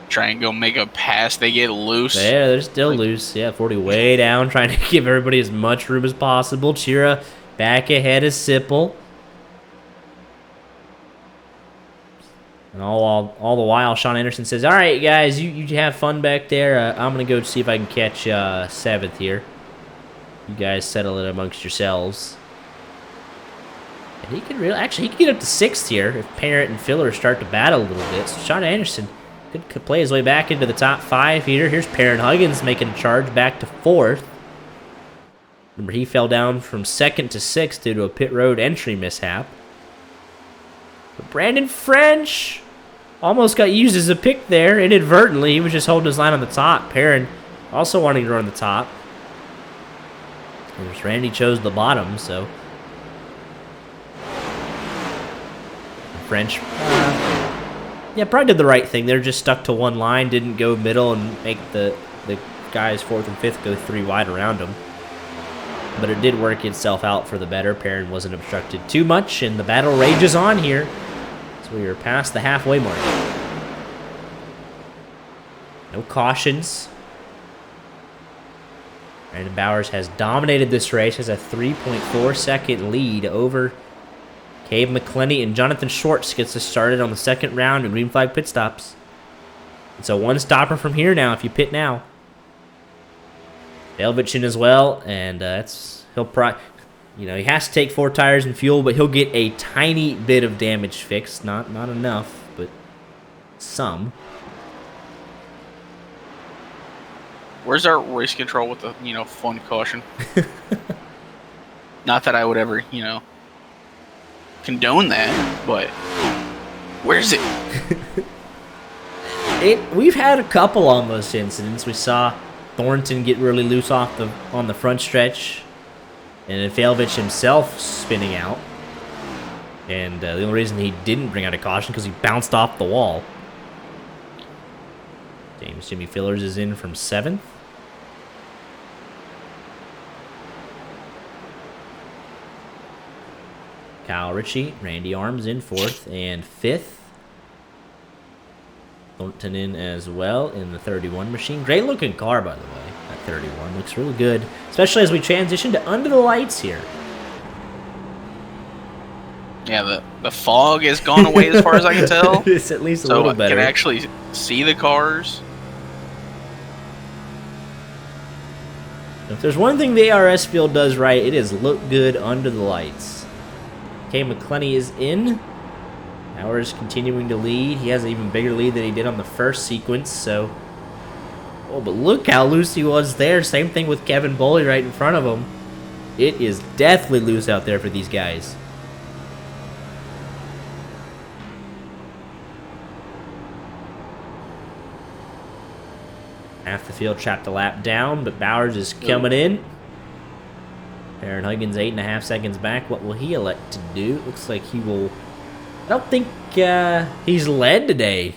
Try and go make a pass. They get loose. Yeah, they're still loose. Yeah, 40 way down, trying to give everybody as much room as possible. Chira back ahead of Sipple. And all the while, Sean Anderson says, all right, guys, you have fun back there. I'm going to go see if I can catch 7th here. You guys settle it amongst yourselves. And he could he could get up to 6th here if Parent and Filler start to battle a little bit. So Sean Anderson could play his way back into the top 5 here. Here's Parent Huggins making a charge back to 4th. Remember, he fell down from 2nd to 6th due to a pit road entry mishap. But Brandon French almost got used as a pick there inadvertently. He was just holding his line on the top. Perrin also wanting to run the top. There's Randy chose the bottom, so French, probably did the right thing. They're just stuck to one line, didn't go middle and make the guys 4th and 5th go 3 wide around them. But it did work itself out for the better. Perrin wasn't obstructed too much, and the battle rages on here. So we are past the halfway mark. No cautions. Brandon Bowers has dominated this race, has a 3.4 second lead over Cave McClenny, and Jonathan Schwartz gets us started on the 2nd round in green flag pit stops. It's a 1-stopper from here now if you pit now. Elvich in as well, and he has to take 4 tires and fuel, but he'll get a tiny bit of damage fixed. Not enough, but some. Where's our race control with the fun caution? Not that I would ever condone that, but where's it? We've had a couple almost incidents. We saw Thornton get really loose on the front stretch, and Felvich himself spinning out. And the only reason he didn't bring out a caution because he bounced off the wall. James Jimmy Fillers is in from 7th. Kyle Ritchie, Randy Arms in 4th and 5th. Thornton in as well in the 31 machine. Great looking car, by the way. That 31 looks really good, especially as we transition to under the lights here. Yeah, the fog has gone away as far as I can tell. It's at least a little better. So I can actually see the cars. If there's one thing the ARS field does right, it is look good under the lights. Kay McClenny is in. Bowers continuing to lead. He has an even bigger lead than he did on the first sequence, so... Oh, but look how loose he was there. Same thing with Kevin Boley right in front of him. It is deathly loose out there for these guys. Half the field trapped a lap down, but Bowers is coming in. Aaron Huggins 8.5 seconds back. What will he elect to do? Looks like he will... I don't think he's led today.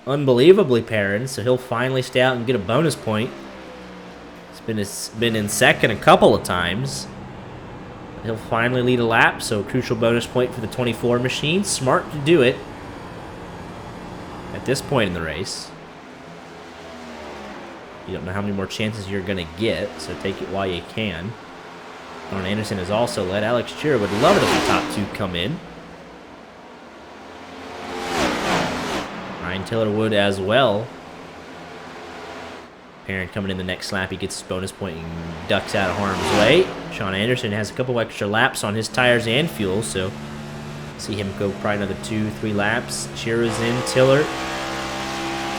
Unbelievably, Perrin, so he'll finally stay out and get a bonus point. He's been in 2nd a couple of times. He'll finally lead a lap, so a crucial bonus point for the 24 machine. Smart to do it at this point in the race. You don't know how many more chances you're going to get, so take it while you can. Ron Anderson has also led. Alex Chira would love it if the top 2 come in. Ryan Tiller would as well. Perrin coming in the next lap. He gets his bonus point and ducks out of harm's way. Sean Anderson has a couple extra laps on his tires and fuel, so See him go probably another 2-3 laps. Chira's in. Tiller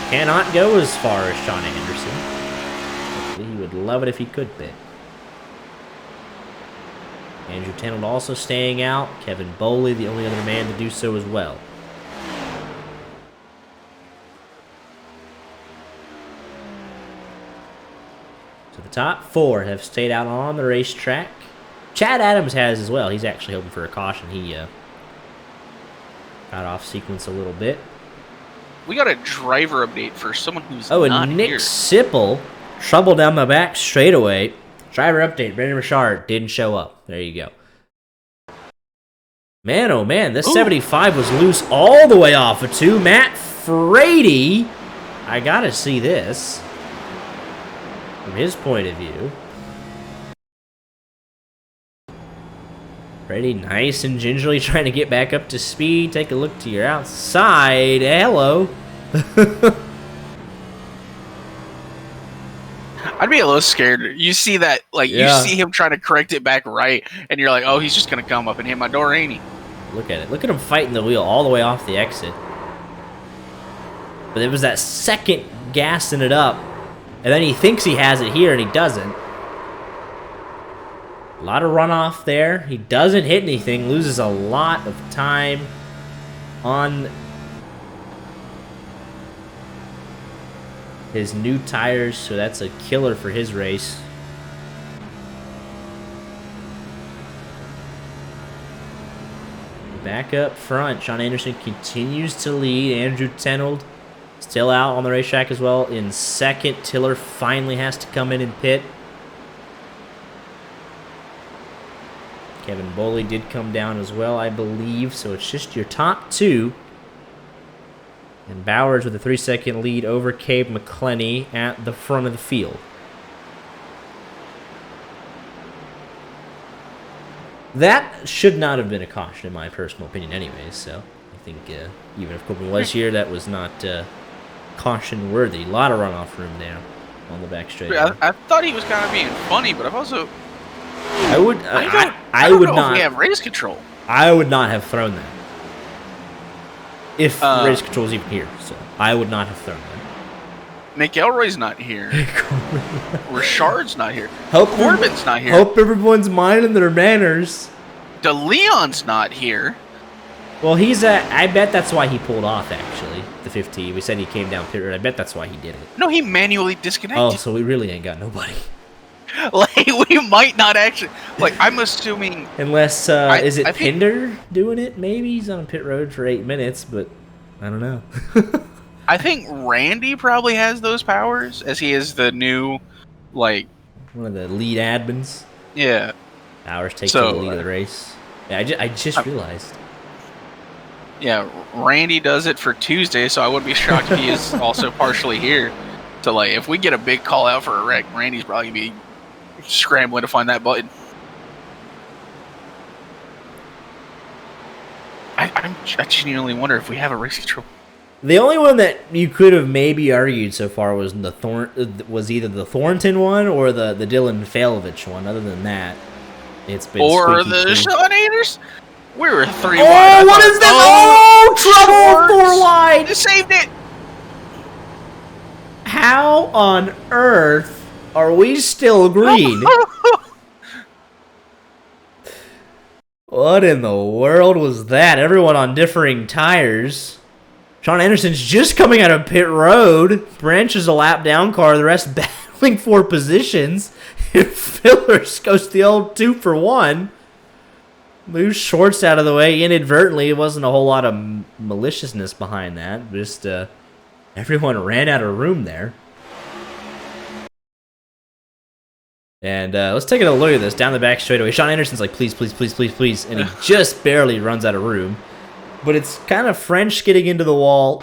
cannot go as far as Sean Anderson. He would love it if he could pit. Andrew Tenold also staying out. Kevin Boley, the only other man to do so as well. So the top 4 have stayed out on the racetrack. Chad Adams has as well. He's actually hoping for a caution. He got off sequence a little bit. We got a driver update for someone who's not and Nick here. Sipple, trouble down the back straightaway. Driver update, Brandon Richard didn't show up. There you go. Man, oh man, this 75 was loose all the way off of 2. Matt Frady, I gotta see this from his point of view. Frady nice and gingerly trying to get back up to speed. Take a look to your outside. Hello. I'd be a little scared. You see that, like, you see him trying to correct it back right, and you're like, oh, he's just going to come up and hit my door, ain't he? Look at it. Look at him fighting the wheel all the way off the exit. But it was that second gassing it up, and then he thinks he has it here, and he doesn't. A lot of runoff there. He doesn't hit anything, loses a lot of time on his new tires, so that's a killer for his race. Back up front, Sean Anderson continues to lead. Andrew Tenold still out on the racetrack as well in second. Tiller finally has to come in and pit. Kevin Boley did come down as well, I believe, so it's just your top 2. And Bowers with a 3-second lead over Cabe McClenny at the front of the field. That should not have been a caution, in my personal opinion, anyways. So I think even if Copeland was here, that was not caution-worthy. A lot of runoff room there on the back straight. I thought he was kind of being funny, but I've also... I would not. If we have race control. I would not have thrown that. If race control is even here, so I would not have thrown that. McElroy's not here. Richard's not here. Corbin's not here. Hope everyone's minding their manners. DeLeon's not here. Well, he's I bet that's why he pulled off, actually, the 50. We said he came down pit road. I bet that's why he did it. No, he manually disconnected. Oh, so we really ain't got nobody. Like, we might not actually... Like, I'm assuming... Unless, is it Pinder doing it? Maybe he's on pit road for 8 minutes, but I don't know. I think Randy probably has those powers, as he is the new, like... One of the lead admins. Yeah. Bowers takes the lead of the race. Yeah, I just realized. Yeah, Randy does it for Tuesday, so I wouldn't be shocked if he is also partially here. So, like, if we get a big call out for a wreck, Randy's probably going to be scrambling to find that button. I genuinely wonder if we have a race control. The only one that you could have maybe argued so far was was either the Thornton one or the Dylan Failovich one. Other than that, it's been or the Sean Anderson. We were 3 wide. Oh, what is this? Oh, trouble 4 wide. You saved it. How on earth are we still green? What in the world was that? Everyone on differing tires. Sean Anderson's just coming out of pit road. Branch is a lap down car. The rest battling for positions. Fillers goes the old 2 for 1. Moves Shorts out of the way inadvertently. It wasn't a whole lot of maliciousness behind that. Just everyone ran out of room there. And let's take a look at this. Down the back straightaway. Sean Anderson's like, please, please, please, please, please. And he just barely runs out of room. But it's kind of French getting into the wall.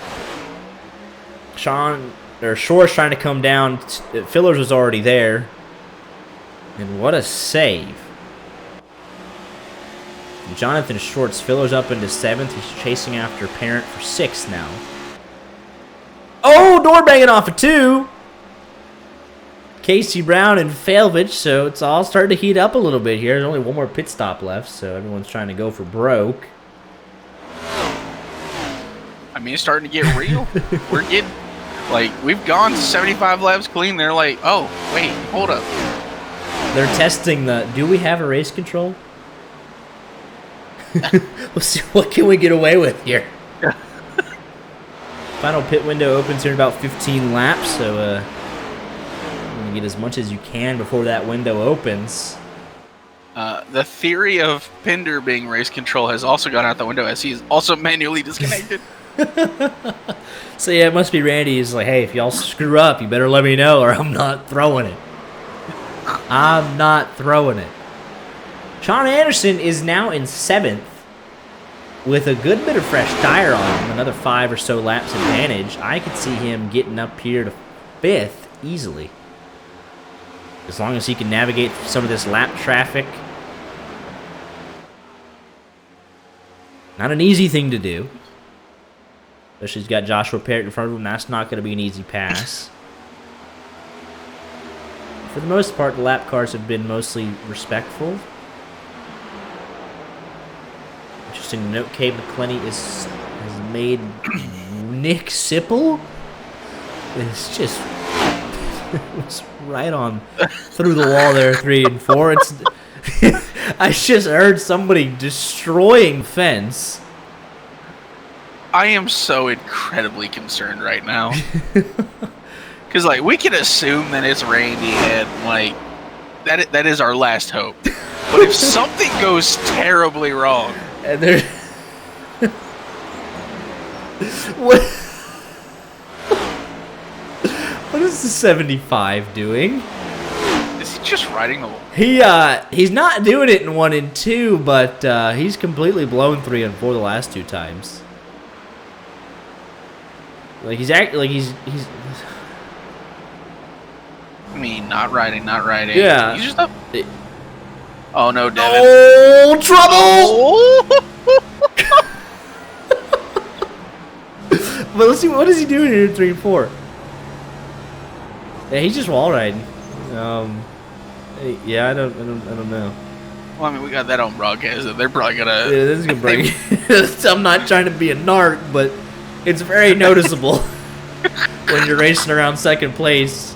Shore's trying to come down. Fillers was already there. And what a save. Jonathan Shorts. Fillers up into 7th. He's chasing after Parent for 6th now. Oh, door banging off of 2. Casey Brown and Failovich, so it's all starting to heat up a little bit here. There's only one more pit stop left, so everyone's trying to go for broke. I mean, it's starting to get real. We're getting, like, we've gone 75 laps clean. They're like, oh, wait, hold up. They're testing do we have a race control? Let's see, what can we get away with here? Final pit window opens here in about 15 laps, so you're going to get as much as you can before that window opens. The theory of Pinder being race control has also gone out the window as he's also manually disconnected. So yeah, it must be Randy. He's like, hey, if y'all screw up, you better let me know or I'm not throwing it. I'm not throwing it. Sean Anderson is now in 7th with a good bit of fresh tire on him, another 5 or so laps advantage. I could see him getting up here to 5th easily. As long as he can navigate some of this lap traffic. Not an easy thing to do. Especially he's got Joshua Parrott in front of him. That's not going to be an easy pass. For the most part, the lap cars have been mostly respectful. Interesting to note, Cade McClenny has made Nick Sipple. It's just it was right on through the wall there, 3 and 4. It's I just heard somebody destroying fence. I am so incredibly concerned right now. Because, like, we can assume that it's Randy and, like, that is our last hope. But if something goes terribly wrong... And there... What is the 75 doing? Is he just riding the wall? He's not doing it in 1 and 2, but he's completely blown 3 and 4 the last 2 times. Like, he's acting like he's... I mean, not riding. Yeah. He's just up. Oh no, Devin. Oh, trouble! But let's see, what is he doing here in 3 and 4? Yeah, he's just wall riding. Yeah, I don't know. Well, I mean, we got that on broadcast. So they're probably gonna. Yeah, this is gonna break. I'm not trying to be a narc, but it's very noticeable when you're racing around 2nd place.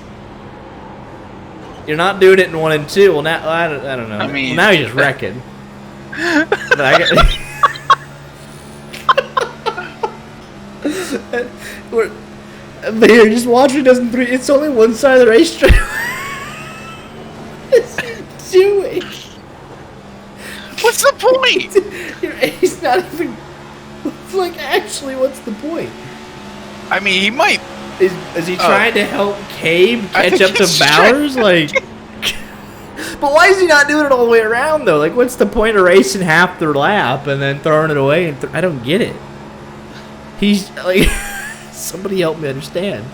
You're not doing it in 1 and 2. Well, now I don't know. I mean, well, now you're just wrecking. But I got. But here, just watch it doesn't 3. It's only one side of the racetrack. What's he doing? What's the point? He's not even. It's like, actually, what's the point? I mean, he might. Is he trying to help Cabe catch up to Bowers? Like, but why is he not doing it all the way around though? Like, what's the point of racing half their lap and then throwing it away? And I don't get it. He's like, somebody help me understand.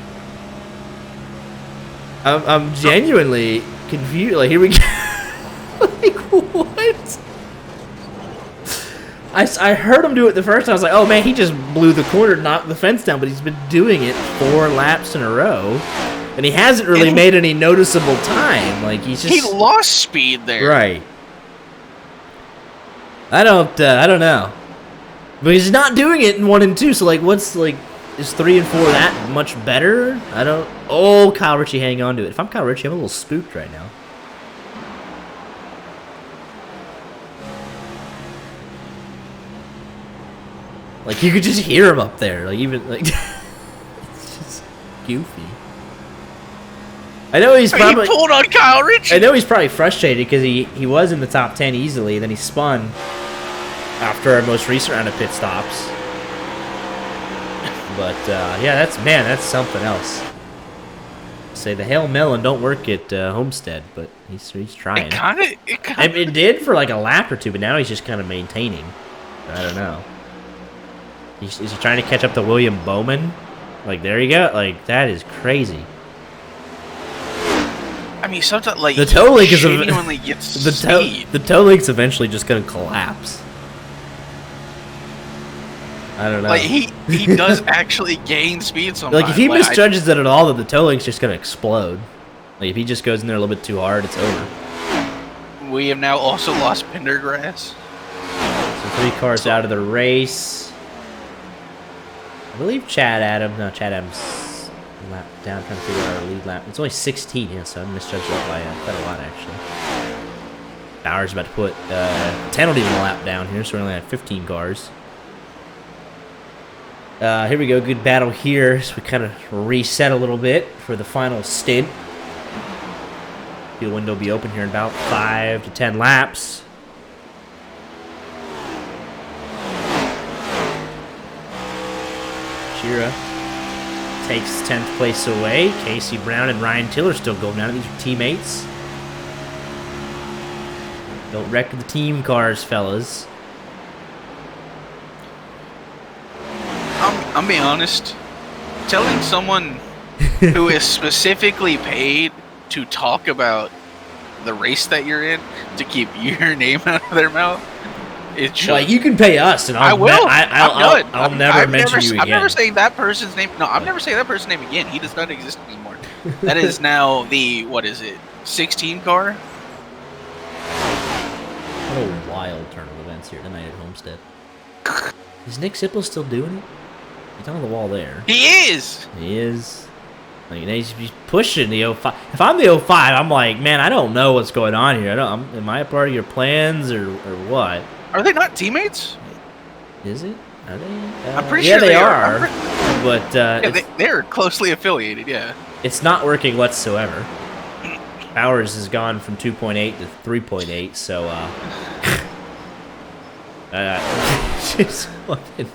I'm genuinely confused. Like, here we go. Like, what? I heard him do it the first time. I was like, oh man, he just blew the corner, knocked the fence down, but he's been doing it 4 laps in a row. And he hasn't really made any noticeable time. Like, he's just... He lost speed there. Right. I don't know. But he's not doing it in 1 and 2, so like, what's, like, is 3 and 4 that much better? I don't... Oh, Kyle Ritchie, hang on to it. If I'm Kyle Ritchie, I'm a little spooked right now. Like, you could just hear him up there. Like, even, like... It's just goofy. I know he's probably... He pulled on Kyle Ritchie! I know he's probably frustrated because he was in the top 10 easily, then he spun after our most recent round of pit stops. But, yeah, that's something else. Say the Hail Melon don't work at Homestead, but he's trying. It did for like a lap or 2, but now he's just kind of maintaining. I don't know. Is he trying to catch up to William Bowman? Like, there you go. Like, that is crazy. I mean, sometimes, like, the toe link is genuinely gets speed. The toe link's eventually just going to collapse. I don't know. Like, he does actually gain speed sometimes. Like, if he misjudges it at all, then the toe link's just going to explode. Like, if he just goes in there a little bit too hard, it's over. We have now also lost Pendergrass. So 3 cars out of the race. believe Chad Adams. No, Chad Adams lap down, trying to figure out our lead lap. It's only 16, yeah, so I misjudged that by quite a lot, actually. Bowers about to put 10 on even a lap down here, so we're only at 15 cars. Here we go, good battle here. So we kind of reset a little bit for the final stint. Field window will be open here in about 5 to 10 laps. Shira takes 10th place away. Casey Brown and Ryan Tiller still going down. These are teammates. Don't wreck the team cars, fellas. I'm being honest. Telling someone who is specifically paid to talk about the race that you're in to keep your name out of their mouth, it should. Like, you can pay us, and I will. I'll never mention you again. I'm never saying that person's name. No, I'm never saying that person's name again. He does not exist anymore. That is now the, what is it, 16 car? What a wild turn of events here tonight at Homestead. Is Nick Sipple still doing it? He's on the wall there. He is! He is. Like, he's pushing the 05. If I'm the 05, I'm like, man, I don't know what's going on here. Am I a part of your plans or what? Are they not teammates? Is it? Are they? I'm pretty sure they are. But yeah, they're closely affiliated, yeah. It's not working whatsoever. Bowers has gone from 2.8 to 3.8, so just what in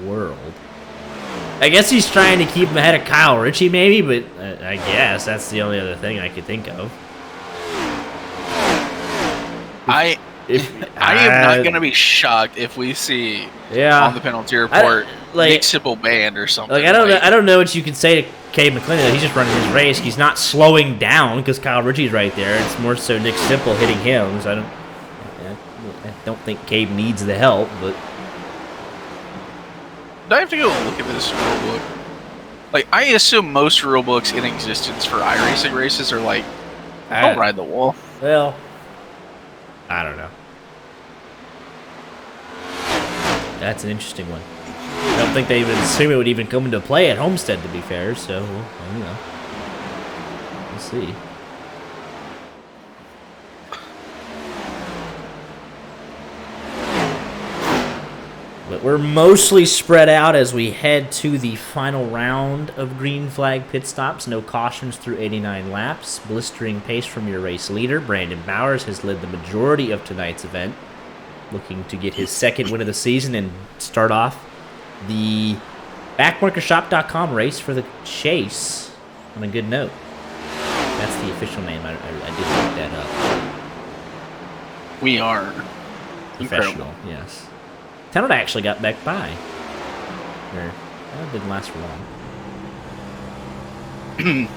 the world? I guess he's trying to keep him ahead of Kyle Ritchie, maybe, but I guess that's the only other thing I could think of. I am not gonna be shocked if we see on the penalty report Nick Sipple banned or something. Like, I don't know what you can say to Cade McClendon. He's just running his race. He's not slowing down because Kyle Ritchie's right there. It's more so Nick Sipple hitting him. So I don't think Cade needs the help, but. Do I have to go look at this rule book? Like, I assume most rule books in existence for iRacing races are like, don't ride the wall. Well, I don't know. That's an interesting one. I don't think they even assume it would even come into play at Homestead, to be fair, so, well, you know. We'll see. But we're mostly spread out as we head to the final round of green flag pit stops. No cautions through 89 laps. Blistering pace from your race leader. Brandon Bowers has led the majority of tonight's event, looking to get his second win of the season and start off the backmarkershop.com race for the chase on a good note. That's the official name. I did look that up. We are professional, yes. Canada actually got back by. That didn't last for long.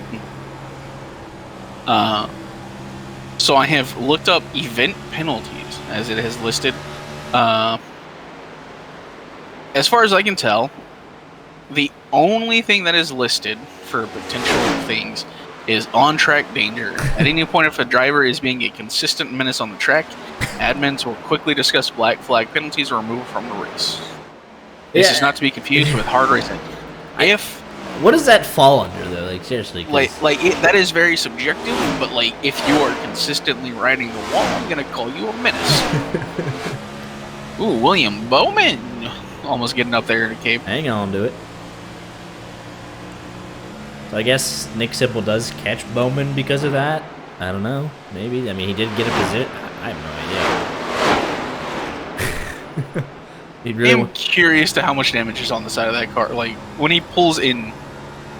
So I have looked up event penalties as it has listed. As far as I can tell, the only thing that is listed for potential things is on-track danger. At any point, if a driver is being a consistent menace on the track, admins will quickly discuss black flag penalties or removal from the race. This is not to be confused with hard racing. What does that fall under, though? Like, seriously. That is very subjective, but, like, if you are consistently riding the wall, I'm going to call you a menace. Ooh, William Bowman. Almost getting up there in a cape. Hang on to it. So I guess Nick Sipple does catch Bowman because of that. I don't know. Maybe. I mean, he did get a position. I have no idea. I'm curious to how much damage is on the side of that car. Like, when he pulls in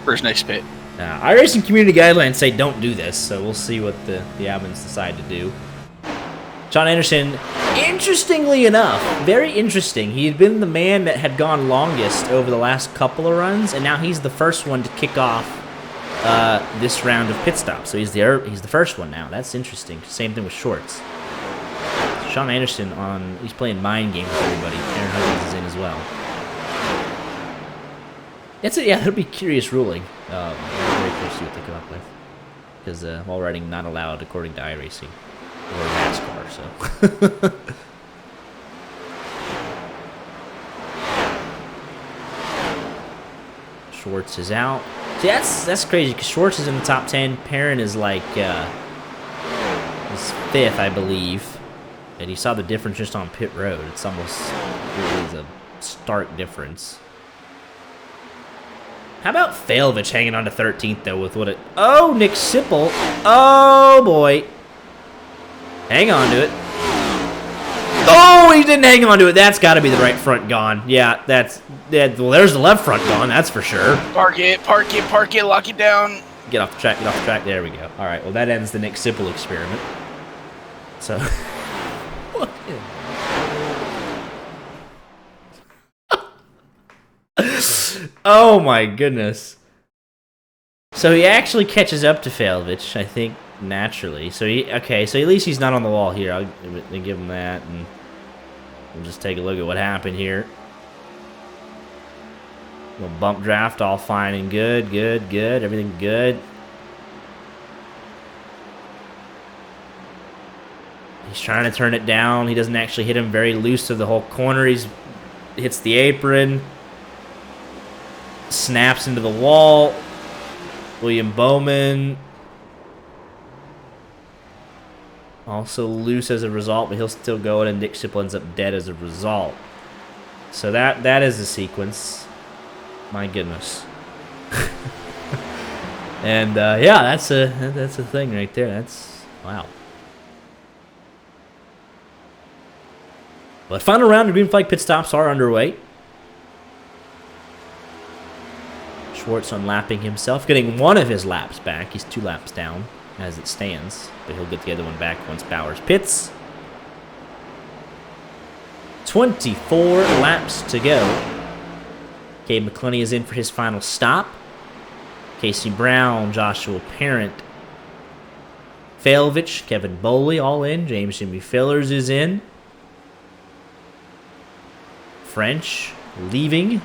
for his next pit. iRacing community guidelines say don't do this, so we'll see what the admins decide to do. John Anderson, interestingly enough, very interesting. He had been the man that had gone longest over the last couple of runs, and now he's the first one to kick off this round of pit stops. So he's the first one now. That's interesting. Same thing with shorts. Sean Anderson he's playing mind games with everybody. Aaron Huggins is in as well. It'll be curious ruling. Very curious to see what they come up with. Because wall riding not allowed according to iRacing. Or NASCAR, so. Schwartz is out. See, that's crazy because Schwartz is in the top 10. Perrin is like is 5th, I believe. And you saw the difference just on pit road. It's almost it is a stark difference. How about Failvich hanging on to 13th though with what it? Oh, Nick Sipple. Oh boy. Hang on to it. Oh, he didn't hang on to it. That's got to be the right front gone. Yeah, well, there's the left front gone. That's for sure. Park it, lock it down. Get off the track, get off the track. There we go. All right, well, that ends the Nick Sipple experiment. So. Oh, my goodness. So he actually catches up to Failvich, I think, naturally. So okay, so at least he's not on the wall here. I'll give him that, and we'll just take a look at what happened here. Little bump draft, all fine and good, everything good. He's trying to turn it down. He doesn't actually hit him very loose to the whole corner. He hits the apron, snaps into the wall. William Bowman also loose as a result, but he'll still go in, and Nick Sipple ends up dead as a result. So that is the sequence. My goodness. And yeah, that's a thing right there. That's wow. But final round of green flag pit stops are underway. Schwartz unlapping himself, getting one of his laps back. He's 2 laps down as it stands, but he'll get the other one back once Bowers pits. 24 laps to go. Gabe McClenney is in for his final stop. Casey Brown, Joshua Parent, Failvich, Kevin Bowley all in. James Jimmy Fillers is in. French leaving.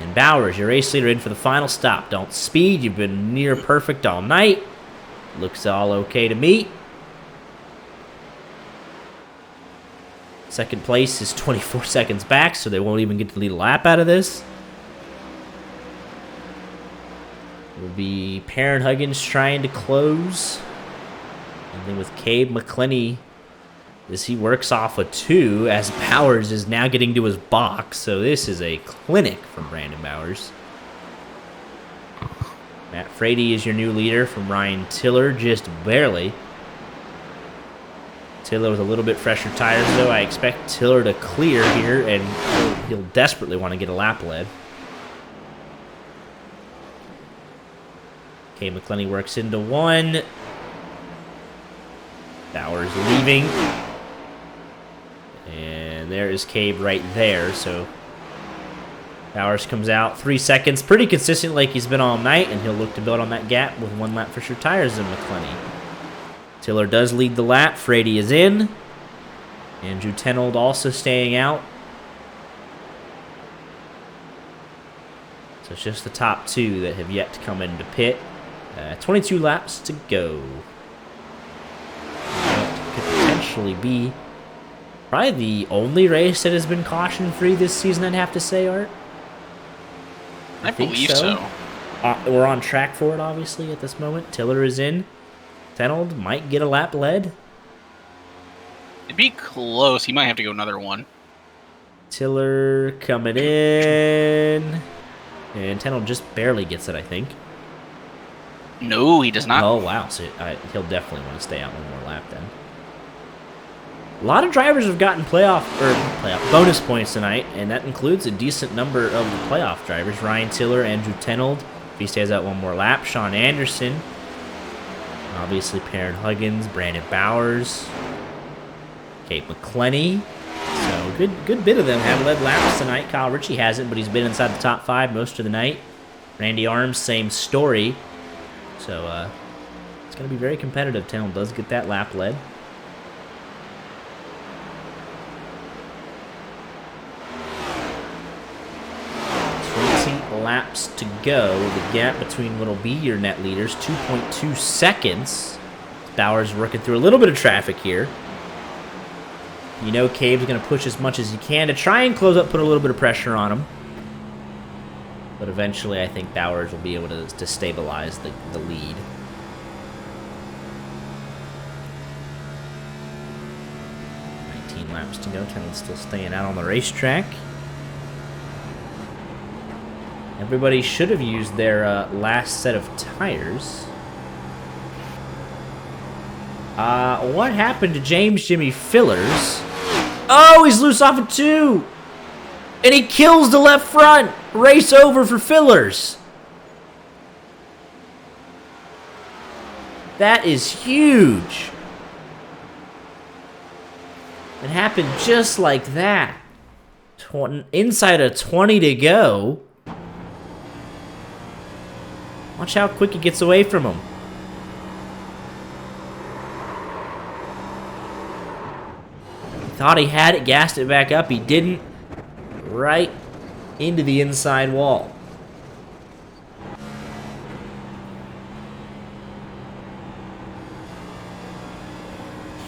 And Bowers, your race leader, in for the final stop. Don't speed. You've been near perfect all night. Looks all okay to me. Second place is 24 seconds back, so they won't even get to lead a lap out of this. It will be Perrin Huggins trying to close. And then with Cabe McClenney, as he works off a 2, as Bowers is now getting to his box. So this is a clinic from Brandon Bowers. Matt Frady is your new leader from Ryan Tiller, just barely. Tiller with a little bit fresher tires, though. I expect Tiller to clear here, and he'll desperately want to get a lap lead. Okay, McClenney works into 1. Bowers leaving. And there is Cabe right there, so Bowers comes out 3 seconds, pretty consistent like he's been all night, and he'll look to build on that gap with 1 lap for sure tires in McClenney. Tiller does lead the lap. Frady is in. Andrew Tenold also staying out. So it's just the top 2 that have yet to come into pit. 22 laps to go. That could potentially be probably the only race that has been caution-free this season, I'd have to say, Art. I believe so. We're on track for it, obviously, at this moment. Tiller is in. Tenold might get a lap lead. It'd be close. He might have to go another one. Tiller coming in. And Tenold just barely gets it, I think. No, he does not. Oh, wow. So he'll definitely want to stay out 1 more lap then. A lot of drivers have gotten playoff bonus points tonight, and that includes a decent number of the playoff drivers. Ryan Tiller, Andrew Tenold, if he stays out 1 more lap. Sean Anderson. Obviously, Perrin Huggins, Brandon Bowers, Kate McClenney. So, good bit of them have led laps tonight. Kyle Ritchie hasn't, but he's been inside the top 5 most of the night. Randy Arms, same story. So, it's going to be very competitive. Tenold does get that lap led. Laps to go. The gap between what'll be your net leaders, 2.2 seconds. Bowers working through a little bit of traffic here. You know Cabe's going to push as much as he can to try and close up, put a little bit of pressure on him. But eventually, I think Bowers will be able to stabilize the lead. Laps to go. Talon's still staying out on the racetrack. Everybody should have used their last set of tires. What happened to James Jimmy Fillers? Oh, he's loose off of 2! And he kills the left front! Race over for Fillers! That is huge! It happened just like that. Inside of 20 to go. Watch how quick he gets away from him. He thought he had it, gassed it back up. He didn't. Right into the inside wall.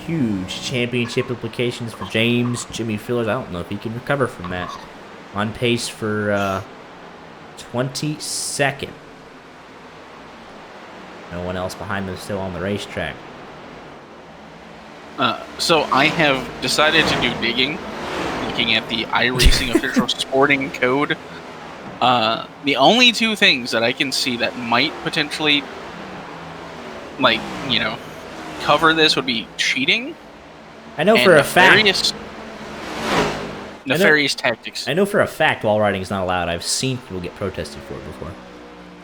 Huge championship implications for James Jimmy Fillers. I don't know if he can recover from that. On pace for 22nd. No one else behind them still on the racetrack. So I have decided to do digging, looking at the iRacing official sporting code. The only 2 things that I can see that might potentially, cover this would be cheating. I know for a fact. Nefarious tactics. I know for a fact wall riding is not allowed. I've seen people get protested for it before.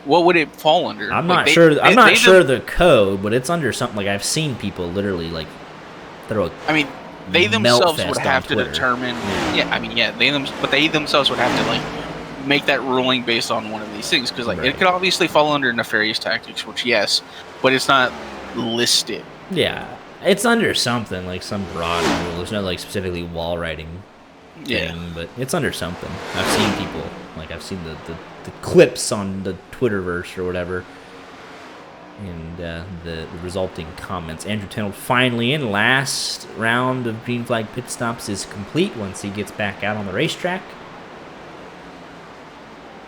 What would it fall under? I'm not sure. I'm not sure the code, but it's under something. Like I've seen people literally throw a. I mean, they themselves would have to determine. But they themselves would have to make that ruling based on one of these things because it could obviously fall under nefarious tactics, which yes, but it's not listed. Yeah, it's under something, like some broad rule. There's no, specifically wall riding thing, but it's under something. I've seen people, I've seen the clips on the Twitterverse or whatever, and the resulting comments. Andrew Tenold finally in. Last round of green flag pit stops is complete once he gets back out on the racetrack.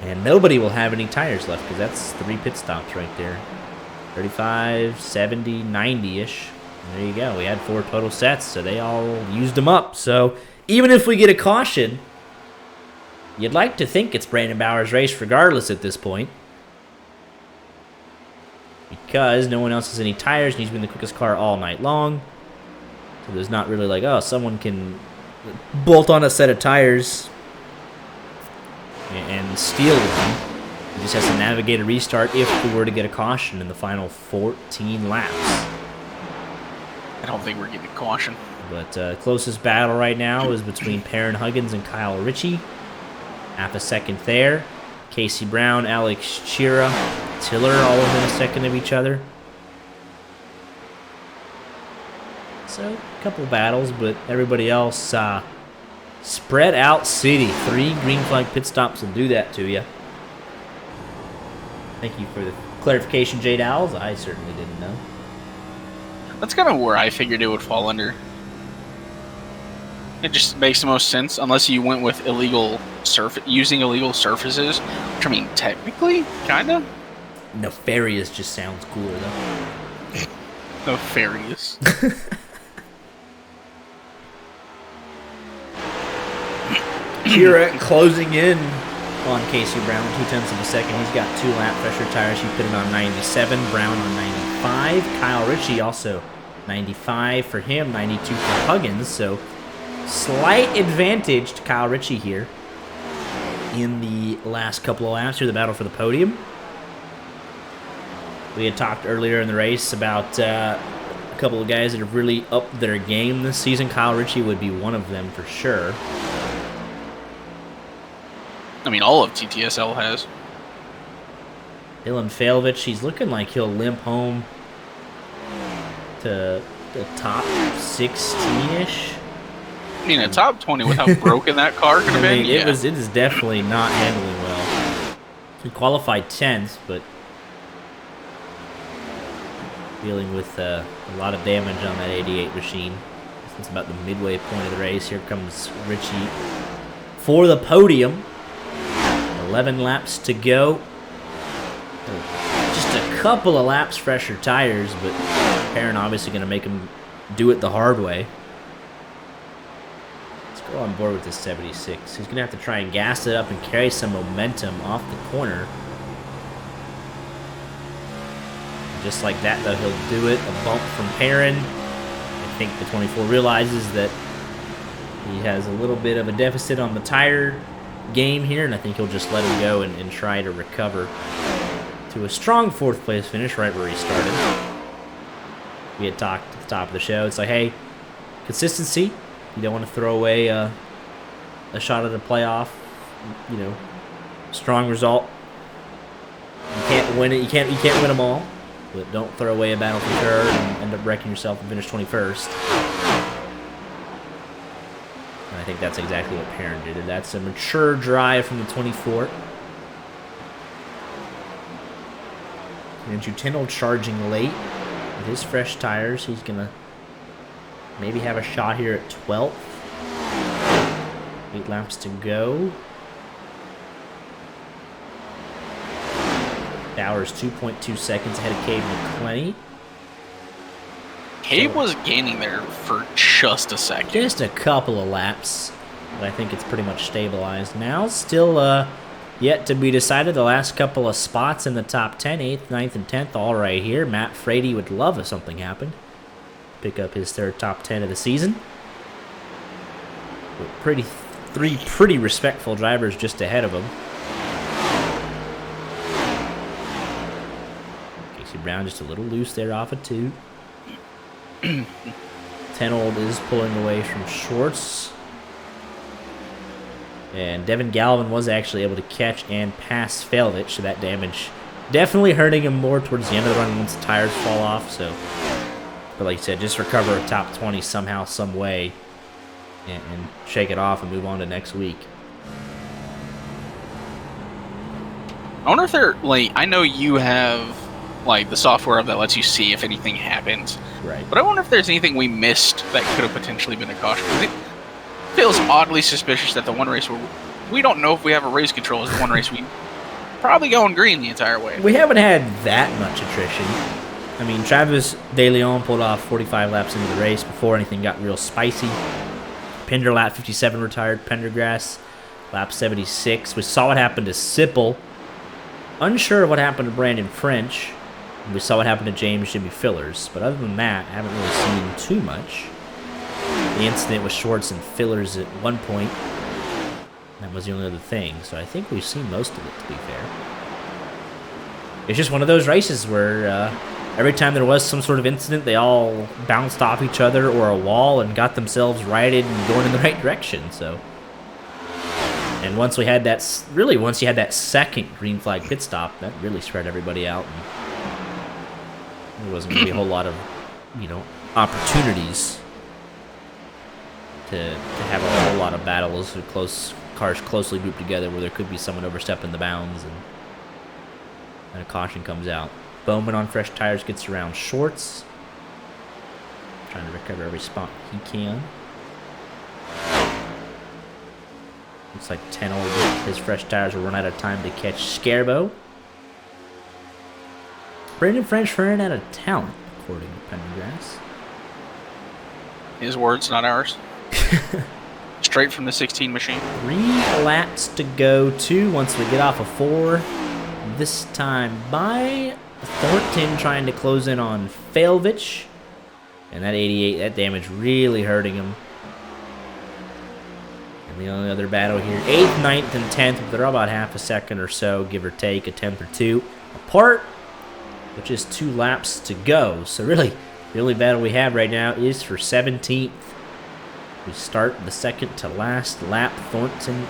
And nobody will have any tires left because that's 3 pit stops right there. 35, 70, 90-ish. There you go. We had 4 total sets, so they all used them up. So even if we get a caution, you'd like to think it's Brandon Bowers' race regardless at this point. Because no one else has any tires, and he's been the quickest car all night long. So there's not really someone can bolt on a set of tires and steal one. He just has to navigate a restart if we were to get a caution in the final 14 laps. I don't think we're getting a caution. But closest battle right now is between Perrin Huggins and Kyle Ritchie. Half a second there. Casey Brown, Alex Chira, Tiller all within a second of each other. So, a couple battles, but everybody else spread out city. 3 green flag pit stops will do that to you. Thank you for the clarification, Jade Owls. I certainly didn't know. That's kind of where I figured it would fall under. It just makes the most sense, unless you went with using illegal surfaces, which I mean, technically, kind of. Nefarious just sounds cooler, though. Nefarious. Chira closing in on Casey Brown, 0.2 of a second. He's got 2 lap pressure tires. He pitted on 97, Brown on 95. Kyle Ritchie also 95 for him, 92 for Huggins. So slight advantage to Kyle Ritchie here in the last couple of laps here, the battle for the podium. We had talked earlier in the race about a couple of guys that have really upped their game this season. Kyle Ritchie would be one of them for sure. I mean, all of TTSL has. Dylan Failvich, he's looking like he'll limp home to the top 16-ish. I mean, a top 20 with how broken that car could have been. It is definitely not handling well. He qualified 10th, but dealing with a lot of damage on that 88 machine. It's about the midway point of the race. Here comes Ritchie for the podium. 11 laps to go. Just a couple of laps fresher tires, but Perrin obviously going to make him do it the hard way. Let's go on board with this 76. He's going to have to try and gas it up and carry some momentum off the corner. Just like that, though, he'll do it. A bump from Perrin. I think the 24 realizes that he has a little bit of a deficit on the tire game here, and I think he'll just let him go and try to recover to a strong 4th place finish right where he started. We had talked at the top of the show. It's like, hey, consistency. You don't want to throw away a shot at a playoff, you know, strong result. You can't win it. You can't win them all. But don't throw away a battle for third and end up wrecking yourself and finish 21st. And I think that's exactly what Perrin did. That's a mature drive from the 24. And Jutino charging late with his fresh tires. He's going to maybe have a shot here at 12th. 8 laps to go. Bowers 2.2 seconds ahead of Cade McClenny. Cade was gaining there for just a second. Just a couple of laps, but I think it's pretty much stabilized now. Still yet to be decided. The last couple of spots in the top 10, 8th, 9th, and 10th, all right here. Matt Frady would love if something happened. Pick up his 3rd top 10 of the season. But three pretty respectful drivers just ahead of him. Brown just a little loose there off of 2. 10-old is pulling away from Schwartz. And Devin Galvin was actually able to catch and pass Failvich, so that damage definitely hurting him more towards the end of the run once the tires fall off. So, but like you said, just recover a top 20 somehow, some way, and shake it off and move on to next week. I wonder if they're, like, I know you have like the software that lets you see if anything happens. Right. But I wonder if there's anything we missed that could have potentially been a caution. It feels oddly suspicious that the one race where we don't know if we have a race control is the one race we probably going green the entire way. We haven't had that much attrition. I mean, Travis De Leon pulled off 45 laps into the race before anything got real spicy. Pender lap 57 retired. Pendergrass lap 76. We saw what happened to Sipple. Unsure of what happened to Brandon French. We saw what happened to James Jimmy Fillers, but other than that, I haven't really seen too much. The incident with Schwartz and Fillers at one point, that was the only other thing, so I think we've seen most of it, to be fair. It's just one of those races where every time there was some sort of incident, they all bounced off each other or a wall and got themselves righted and going in the right direction, so. And once we had that, really once you had that second green flag pit stop, that really spread everybody out. And there wasn't really a whole lot of, you know, opportunities to have a whole lot of battles with cars closely grouped together where there could be someone overstepping the bounds and a caution comes out. Bowman on fresh tires gets around Schwartz. Trying to recover every spot he can. Looks like 10-old, his fresh tires will run out of time to catch Scarbo. Brandon French ran out of talent, according to Pendergrass. His words, not ours. Straight from the 16 machine. 3 laps to go, 2 once we get off of 4. This time by Thornton trying to close in on Failvich. And that 88, that damage really hurting him. And the only other battle here, 8th, 9th, and 10th. They're all about half a second or so, give or take, a 10th or 2 apart. With just 2 laps to go. So really, the only battle we have right now is for 17th. We start the second to last lap. Thornton.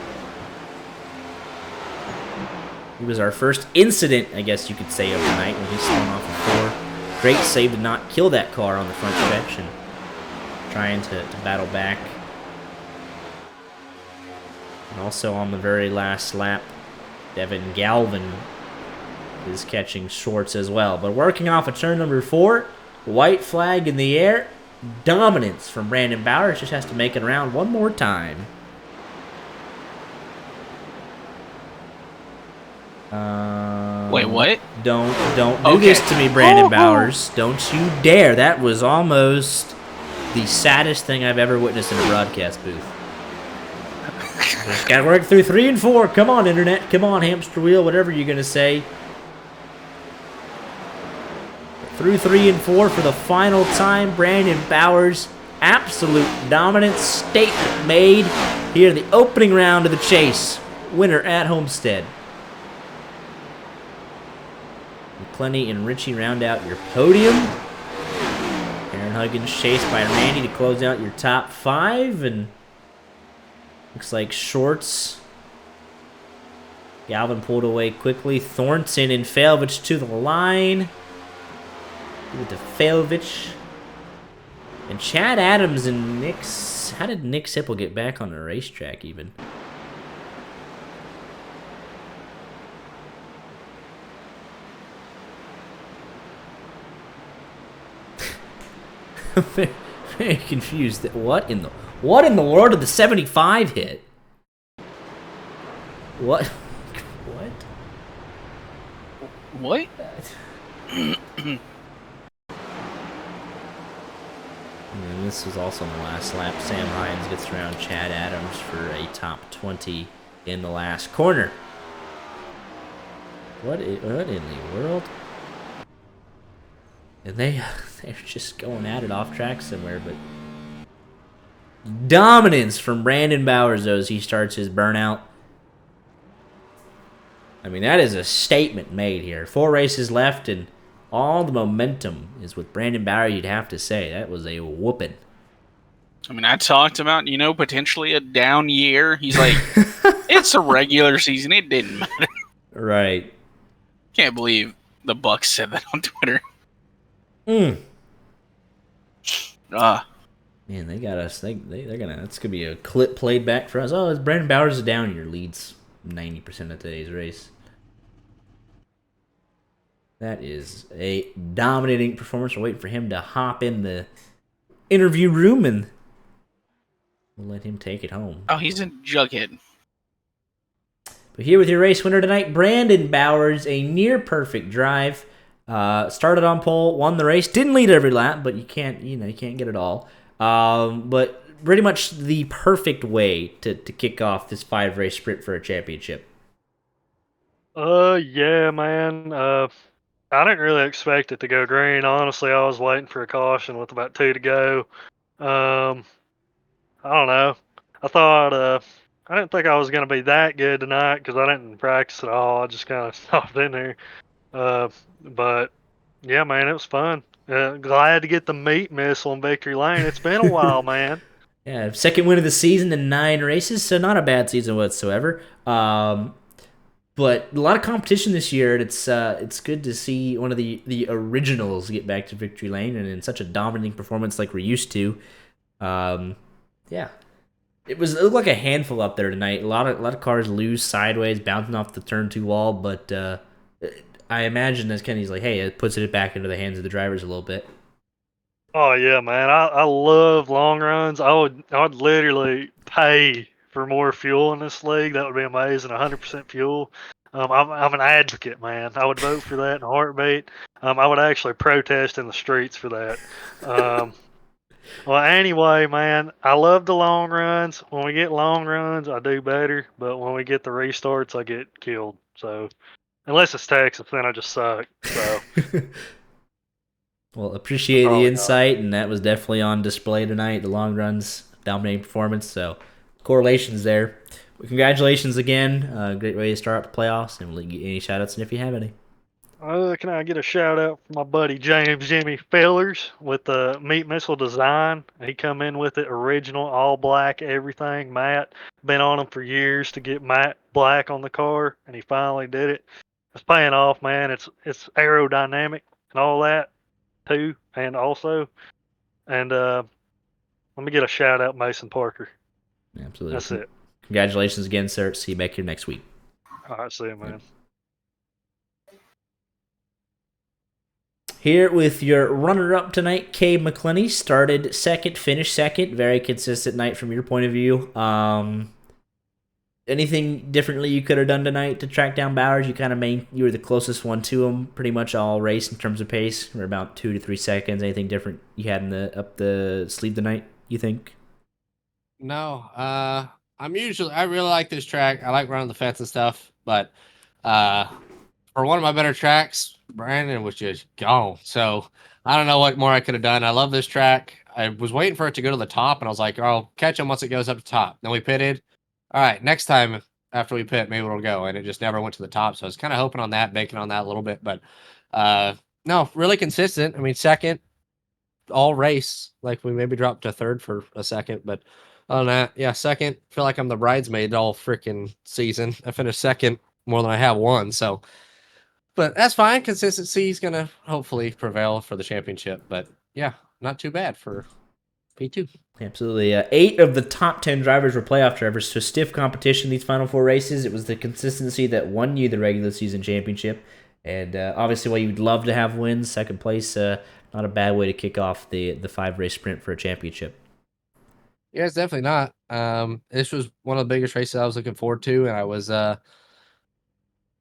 He was our first incident, I guess you could say, of the night when he spun off of 4. Great save to not kill that car on the front stretch and trying to battle back. And also on the very last lap, Devin Galvin is catching Schwartz as well. But working off of turn number 4, white flag in the air. Dominance from Brandon Bowers. Just has to make it around one more time. Wait, what? Don't do this to me, Brandon Bowers. Don't you dare. That was almost the saddest thing I've ever witnessed in a broadcast booth. Just gotta work through 3 and 4. Come on, internet. Come on, hamster wheel. Whatever you're gonna say. Through 3 and 4 for the final time. Brandon Bowers, absolute dominance statement made here in the opening round of the chase. Winner at Homestead. McClenny and Richie round out your podium. Aaron Huggins chased by Randy to close out your top 5, and looks like Shorts. Galvin pulled away quickly. Thornton and Failvich to the line. With the Failvich. And Chad Adams and Nick's. How did Nick Sipple get back on the racetrack even? I'm very confused. What in the world did the 75 hit? What? What? And this was also in the last lap. Sam Hines gets around Chad Adams for a top 20 in the last corner. What in the world? And they're just going at it off track somewhere, but dominance from Brandon Bowers though as he starts his burnout. I mean, that is a statement made here. 4 races left, and all the momentum is with Brandon Bowers, you'd have to say. That was a whooping. I mean, I talked about, potentially a down year. He's like, it's a regular season. It didn't matter. Right. Can't believe the Bucks said that on Twitter. Man, they got us. They're gonna. That's gonna be a clip played back for us. Oh, it's Brandon Bowers is down year leads 90% of today's race. That is a dominating performance. We're waiting for him to hop in the interview room, and we'll let him take it home. Oh, he's in Jughead. But here with your race winner tonight, Brandon Bowers, a near-perfect drive. Started on pole, won the race. Didn't lead every lap, but you can't get it all. But pretty much the perfect way to kick off this 5-race sprint for a championship. Yeah, man. I didn't really expect it to go green. Honestly, I was waiting for a caution with about 2 to go. I don't know. I thought I didn't think I was going to be that good tonight because I didn't practice at all. I just kind of stopped in there. But yeah, man, it was fun. Glad to get the meat missile in Victory Lane. It's been a while, man. Yeah, second win of the season in 9 races, so not a bad season whatsoever. But a lot of competition this year, and it's good to see one of the originals get back to Victory Lane and in such a dominating performance like we're used to. Yeah, it looked like a handful up there tonight. A lot of cars lose sideways, bouncing off the turn 2 wall, but I imagine that's Kenny's like, hey, it puts it back into the hands of the drivers a little bit. Oh yeah, man. I love long runs. I would literally pay for more fuel in this league. That would be amazing. 100% fuel. I'm an advocate, man. I would vote for that in a heartbeat. I would actually protest in the streets for that. Well, anyway, man, I love the long runs. When we get long runs, I do better. But when we get the restarts, I get killed. So, unless it's Texas, then I just suck. So. Well, appreciate the insight, and that was definitely on display tonight. The long runs, dominating performance, so correlations there. Well, congratulations again. Great way to start up the playoffs, and we'll get any shout-outs if you have any. Can I get a shout-out from my buddy James Jimmy Fellers with the Meat Missile design? He come in with it original, all black, everything, matte. Been on him for years to get matte black on the car, and he finally did it. It's paying off, man. It's aerodynamic and all that. Too, and also, and let me get a shout out, Mason Parker. Absolutely, that's it. Congratulations again, sir. See you back here next week. All right, see you, man. Here with your runner-up tonight, Cade McClenny, started second, finished second. Very consistent night from your point of view. anything differently you could have done tonight to track down Bowers? You were the closest one to him pretty much all race in terms of pace. We're about 2 to 3 seconds. Anything different you had up the sleeve tonight, you think? No, I really like this track. I like running the fence and stuff, but for one of my better tracks, Brandon was just gone. So I don't know what more I could have done. I love this track. I was waiting for it to go to the top, and I was like, oh, I'll catch him once it goes up to the top. Then we pitted. All right, next time after we pit, maybe it'll go. And it just never went to the top. So I was kind of hoping on that, banking on that a little bit. But no, really consistent. I mean, second all race. Like we maybe dropped to third for a second, but other than that, yeah, second. Feel like I'm the bridesmaid all freaking season. I finished second more than I have won. So, but that's fine. Consistency is gonna hopefully prevail for the championship. But yeah, not too bad for P2. Absolutely. 8 of the top 10 drivers were playoff drivers, so stiff competition these final 4 races. It was the consistency that won you the regular season championship. And obviously, while you'd love to have wins, second place, not a bad way to kick off the 5-race sprint for a championship. Yeah, it's definitely not. This was one of the biggest races I was looking forward to, and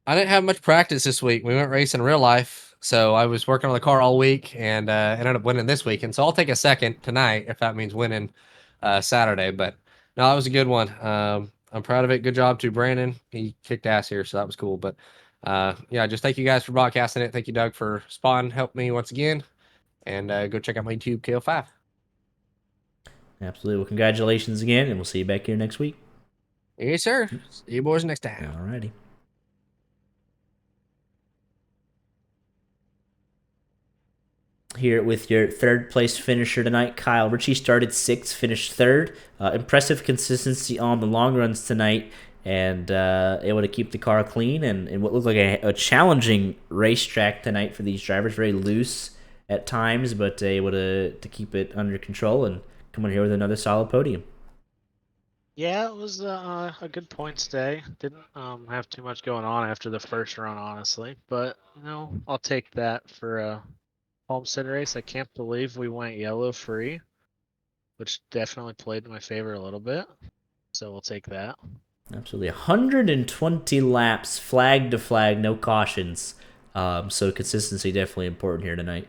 I didn't have much practice this week. We went racing in real life, so I was working on the car all week and ended up winning this weekend. So I'll take a second tonight if that means winning Saturday. But no, that was a good one. I'm proud of it. Good job to Brandon. He kicked ass here, so that was cool. But yeah, just thank you guys for broadcasting it. Thank you, Doug, for helping me once again. And go check out my YouTube, KO5. Absolutely. Well, congratulations again, and we'll see you back here next week. Yes, sir. See you boys next time. All righty. Here with your third place finisher tonight, Kyle Ritchie started 6th, finished 3rd. Impressive consistency on the long runs tonight, and able to keep the car clean and what looked like a challenging racetrack tonight for these drivers. Very loose at times, but able to keep it under control and come in here with another solid podium. Yeah, it was a good points day. Didn't have too much going on after the first run, honestly. But, I'll take that for a Homestead race. I can't believe we went yellow free, which definitely played in my favor a little bit. So we'll take that. Absolutely. 120 laps, flag to flag, no cautions. So consistency definitely important here tonight.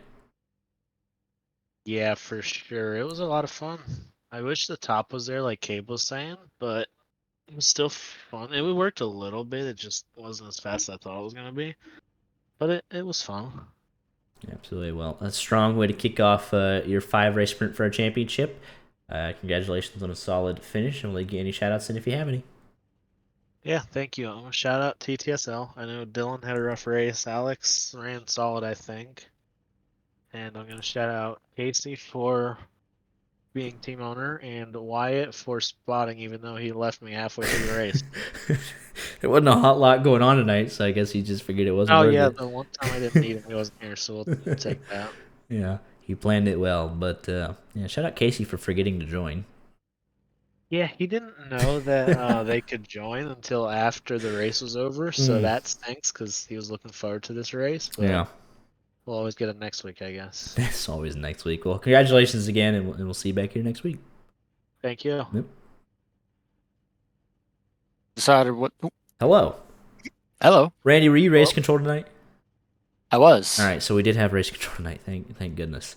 Yeah, for sure. It was a lot of fun. I wish the top was there, like Cabe was saying, but it was still fun. And we worked a little bit. It just wasn't as fast as I thought it was going to be. But it was fun. Absolutely. Well, a strong way to kick off your 5-race sprint for a championship. Congratulations on a solid finish. And we'll get any shout-outs in if you have any. Yeah, thank you. I'm going to shout out TTSL. I know Dylan had a rough race. Alex ran solid, I think. And I'm going to shout out Casey for being team owner and Wyatt for spotting, even though he left me halfway through the race. There wasn't a hot lot going on tonight, so I guess he just figured it wasn't worth it. The one time I didn't need him, he wasn't here, so we'll take that. Yeah, he planned it well. But yeah, shout out Casey for forgetting to join. Yeah, he didn't know that they could join until after the race was over, so that stinks because he was looking forward to this race. But yeah. We'll always get it next week, I guess. It's always next week. Well, congratulations again, and we'll see you back here next week. Thank you. Yep. Decided what? Hello. Hello. Randy, were you race control tonight? I was. All right, so we did have race control tonight. Thank goodness.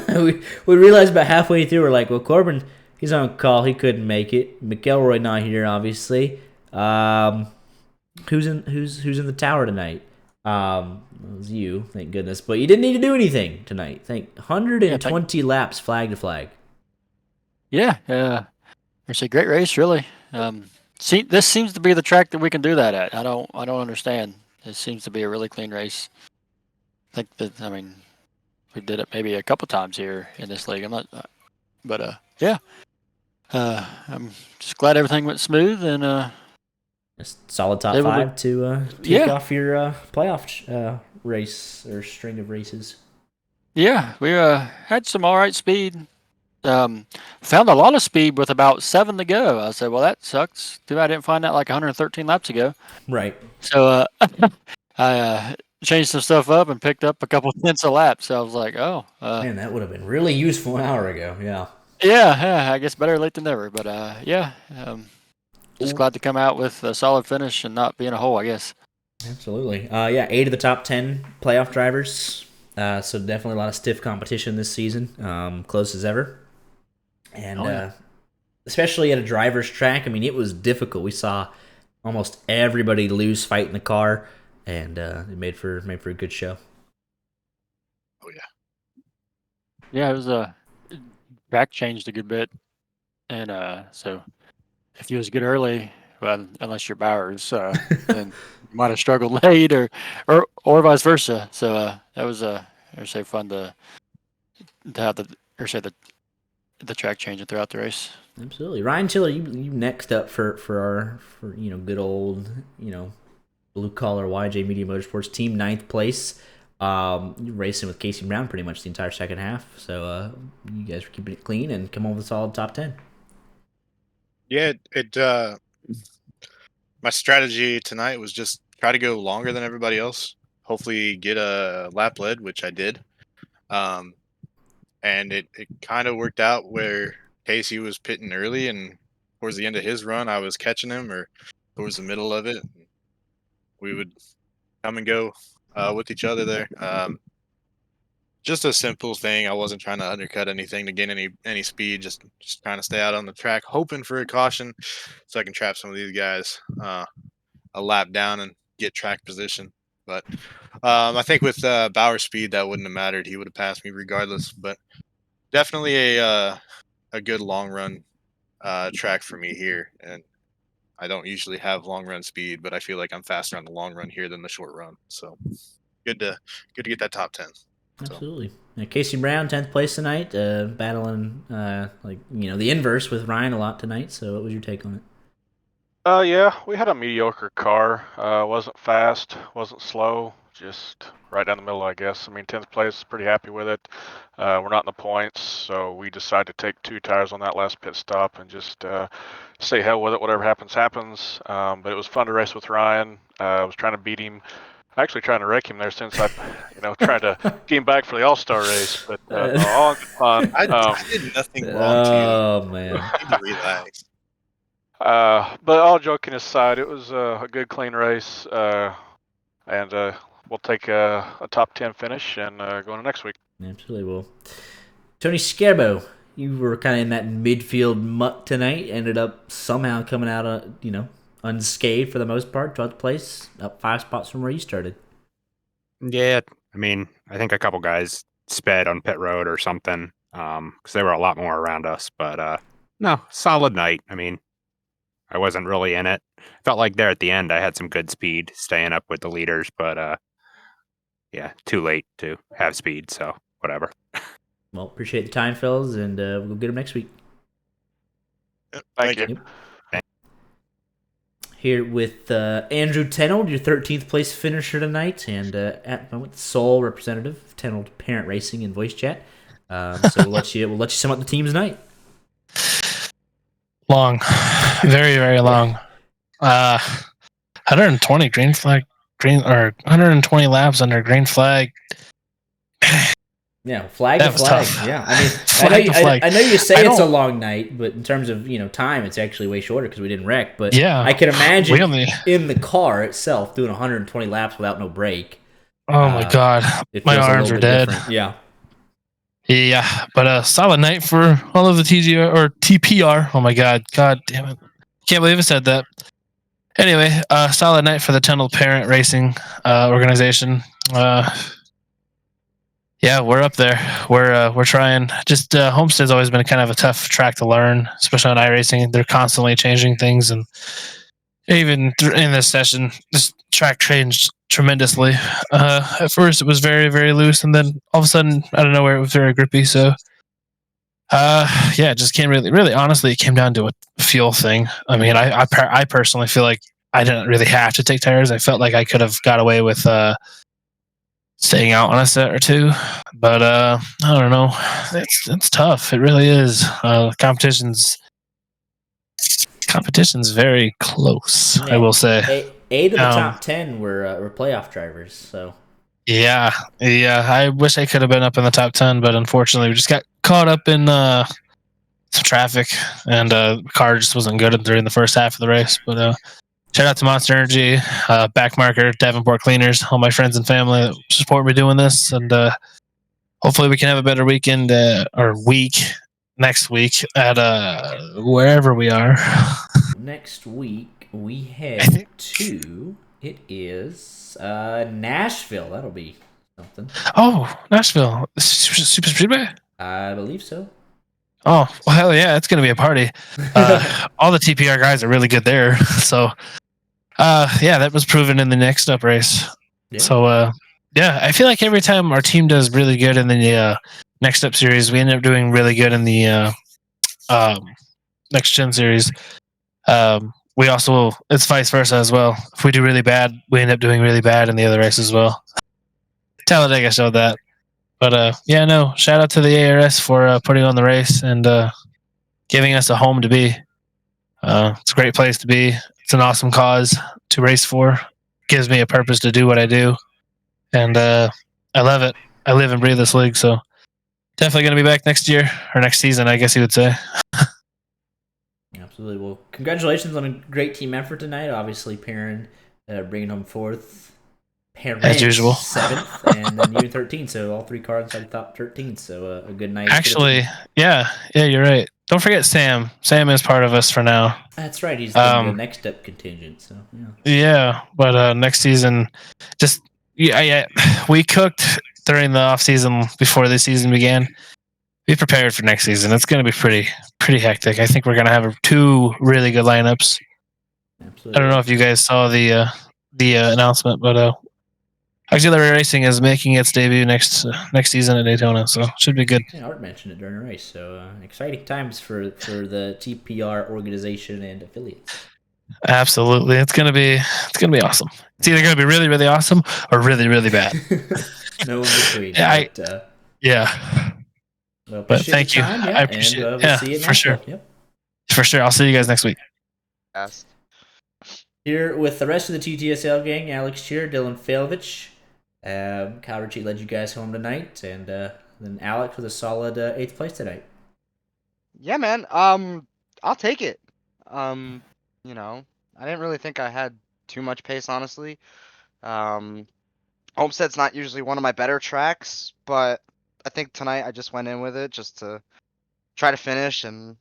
we realized about halfway through, we're like, well, Corbin, he's on call. He couldn't make it. McElroy not here, obviously. Who's in the tower tonight? It was you, thank goodness. But you didn't need to do anything tonight. 120 laps, flag to flag. Yeah, it's a great race, really. This seems to be the track that we can do that at. I don't understand. It seems to be a really clean race. We did it maybe a couple times here in this league. Yeah. I'm just glad everything went smooth and a solid top 5 to take off your playoff race or string of races. Yeah, we had some all right speed. Found a lot of speed with about 7 to go. I said, well, that sucks. Too bad I didn't find that like 113 laps ago. Right. So I changed some stuff up and picked up a couple tenths of laps. So I was like, oh. Man, that would have been really useful an hour ago. Yeah. Yeah, I guess better late than never. But yeah. just glad to come out with a solid finish and not be in a hole, I guess. Absolutely. 8 of the top 10 playoff drivers. So definitely a lot of stiff competition this season. Close as ever. And especially at a driver's track, I mean, it was difficult. We saw almost everybody lose fight in the car, and it made for a good show. Oh yeah. Yeah, it was track changed a good bit, and so if you was good early, well, unless you're Bowers, then you might have struggled late, or vice versa. So that was say fun to have the track changing throughout the race. Absolutely, Ryan Tiller, you next up for good old blue collar YJ Media Motorsports team, 9th place. You're racing with Casey Brown pretty much the entire second half, so you guys were keeping it clean and come home with a solid top 10. Yeah, my strategy tonight was just try to go longer than everybody else. Hopefully get a lap lead, which I did. And it kind of worked out where Casey was pitting early, and towards the end of his run, I was catching him, or towards the middle of it, we would come and go with each other there. Just a simple thing. I wasn't trying to undercut anything to gain any speed. Just trying to stay out on the track, hoping for a caution, so I can trap some of these guys a lap down and get track position. But I think with Bauer's speed, that wouldn't have mattered. He would have passed me regardless. But definitely a good long run track for me here. And I don't usually have long run speed, but I feel like I'm faster on the long run here than the short run. So good to get that top 10. Absolutely. Now, Casey Brown, 10th place tonight, battling the inverse with Ryan a lot tonight. So what was your take on it? Yeah, we had a mediocre car. Wasn't fast, wasn't slow, just right down the middle, I guess. I mean, 10th place, pretty happy with it. We're not in the points, so we decided to take 2 tires on that last pit stop and just stay hell with it. Whatever happens, happens. But it was fun to race with Ryan. I was trying to beat him. Actually trying to wreck him there since I, tried to get him back for the All-Star race. But all fun. I did nothing wrong to you. Oh, man. You need to relax. But all joking aside, it was a good, clean race, and we'll take a top 10 finish and go into next week. Absolutely will. Tony Scarbo, you were kind of in that midfield muck tonight. Ended up somehow coming out, unscathed for the most part. 12th place, up 5 spots from where you started. Yeah, I mean, I think a couple guys sped on pit road or something, because there were a lot more around us. But no, solid night. I mean, I wasn't really in it. Felt like there at the end I had some good speed staying up with the leaders, but yeah, too late to have speed, so whatever. Well, appreciate the time, fellas, and we'll get them next week. Thank you. Yep. Here with Andrew Tenold, your 13th place finisher tonight, and at the moment, sole representative of Tenold Parent Racing in voice chat. So we'll let you sum up the team's night. Long, very, very long. 120 or 120 laps under green flag. Yeah, flag That to was flag. tough. Yeah, I mean, Flag to flag. I know you say I it's a don't- long night, but in terms of time, it's actually way shorter because we didn't wreck. But Yeah, I can imagine we only- in the car itself doing 120 laps without no break. Oh my god, It my feels a arms little are bit dead. different. Yeah. Yeah, but a solid night for all of the TGR or TPR. Oh my god damn it! Can't believe I said that. Anyway, solid night for the Tenold Parent Racing organization. Yeah, we're up there. We're trying. Just Homestead's always been kind of a tough track to learn, especially on iRacing. They're constantly changing things, and even in this session, this track changed tremendously. At first, it was very, very loose, and then all of a sudden, out of nowhere, it was very grippy. So, yeah, it just can't really. Honestly, it came down to a fuel thing. I mean, I personally feel like I didn't really have to take tires. I felt like I could have got away with staying out on a set or two, but I don't know. It's tough. It really is. Competition's very close. Yeah. I will say. 8 of the top 10 were playoff drivers. So Yeah. I wish I could have been up in the top 10, but unfortunately, we just got caught up in some traffic, and the car just wasn't good during the first half of the race. But shout out to Monster Energy, Backmarker, Davenport Cleaners, all my friends and family that support me doing this, and hopefully we can have a better weekend or week next week at wherever we are. Next week we head I think- to it is Nashville. That'll be something. Oh, Nashville, Super Speedway. I believe so. Oh, well, hell yeah, it's gonna be a party. All the TPR guys are really good there, so yeah, that was proven in the next up race. Yeah. So yeah, I feel like every time our team does really good in the next up series, we end up doing really good in the next gen series. We also, it's vice versa as well. If we do really bad, we end up doing really bad in the other race as well. Talladega showed that. But yeah, no, shout out to the ARS for putting on the race and giving us a home to be. It's a great place to be. It's an awesome cause to race for. Gives me a purpose to do what I do, and I love it. I live and breathe this league, so definitely going to be back next year or next season, I guess you would say. Absolutely. Well, congratulations on a great team effort tonight. Obviously, Perrin bringing home fourth. Perrin, as usual, 7th, and then you 13th. So all 3 cars inside the top 13. So a good night. Actually, yeah, you're right. Don't forget Sam. Sam is part of us for now. That's right. He's the next step contingent. So yeah, but next season, just yeah, we cooked during the off season before the season began. Be prepared for next season. It's going to be pretty hectic. I think we're going to have 2 really good lineups. Absolutely. I don't know if you guys saw the announcement, but Auxiliary Racing is making its debut next season at Daytona, so should be good. Yeah, Art mentioned it during the race, so exciting times for the TPR organization and affiliates. Absolutely, it's gonna be awesome. It's either gonna be really, really awesome or really, really bad. No in between. Yeah. Well, but thank you. Time, I appreciate and, it. we'll see you for sure. Yep. For sure. I'll see you guys next week. Yes. Here with the rest of the TTSL gang, Alex Cheer, Dylan Failvich. Kyle Ritchie led you guys home tonight, and then Alex with a solid 8th place tonight. Yeah, man. I'll take it. You know, I didn't really think I had too much pace, honestly. Homestead's not usually one of my better tracks, but I think tonight I just went in with it just to try to finish and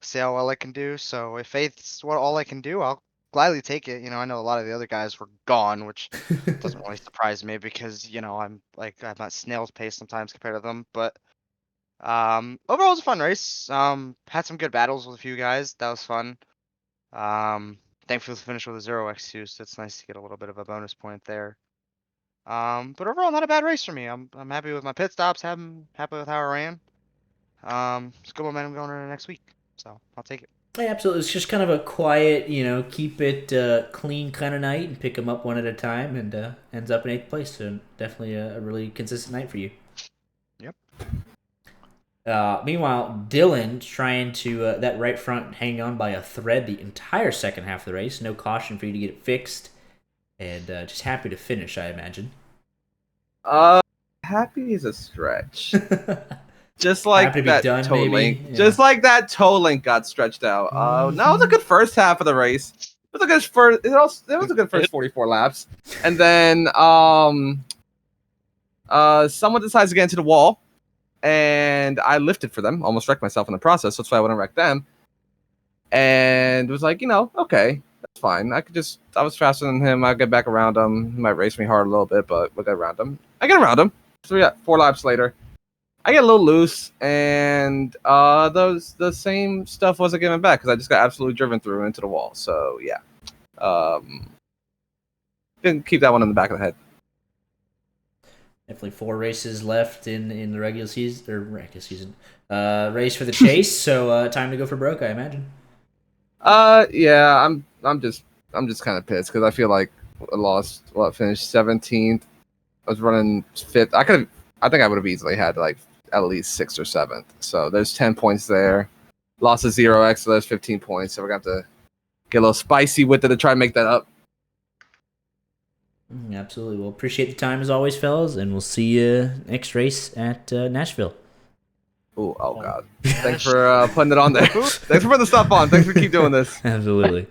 see how well I can do. So if 8th's all I can do, I'll gladly take it. You know, I know a lot of the other guys were gone, which doesn't really surprise me because, you know, I'm at snail's pace sometimes compared to them. But overall it was a fun race. Had some good battles with a few guys. That was fun. Thankfully finished with a 0x2, so it's nice to get a little bit of a bonus point there. But overall not a bad race for me. I'm happy with my pit stops, happy with how I ran. It's good momentum going into next week. So I'll take it. Yeah, absolutely. It's just kind of a quiet, keep it clean kind of night and pick them up one at a time, and ends up in 8th place. So definitely a really consistent night for you. Yep. Meanwhile, Dylan trying to that right front hanging on by a thread the entire second half of the race. No caution for you to get it fixed, and just happy to finish, I imagine. Happy is a stretch. Just like that done, toe link. Yeah. Just like that toe link got stretched out. No, it was a good first half of the race. It was a good first. It was a good first 44 laps, and then someone decides to get into the wall, and I lifted for them. Almost wrecked myself in the process. So that's why I wouldn't wreck them. And it was like, okay, that's fine. I was faster than him. I'll get back around him. He might race me hard a little bit, but we'll get around him. I get around him. 4 laps later. I get a little loose, and the same stuff wasn't given back because I just got absolutely driven through into the wall. So yeah, didn't keep that one in the back of the head. Definitely 4 races left in the regular season race for the chase. So time to go for broke, I imagine. Yeah, I'm just kind of pissed because I feel like I lost. Well, I finished 17th. I was running 5th. I think I would have easily had like at least 6th or 7th. So there's 10 points there. Lost a 0x, so there's 15 points. So we're going to have to get a little spicy with it to try and make that up. Absolutely. Well, appreciate the time as always, fellas, and we'll see you next race at Nashville. Ooh, oh god. Thanks for putting it on there. Thanks for putting the stuff on. Thanks for keep doing this. Absolutely.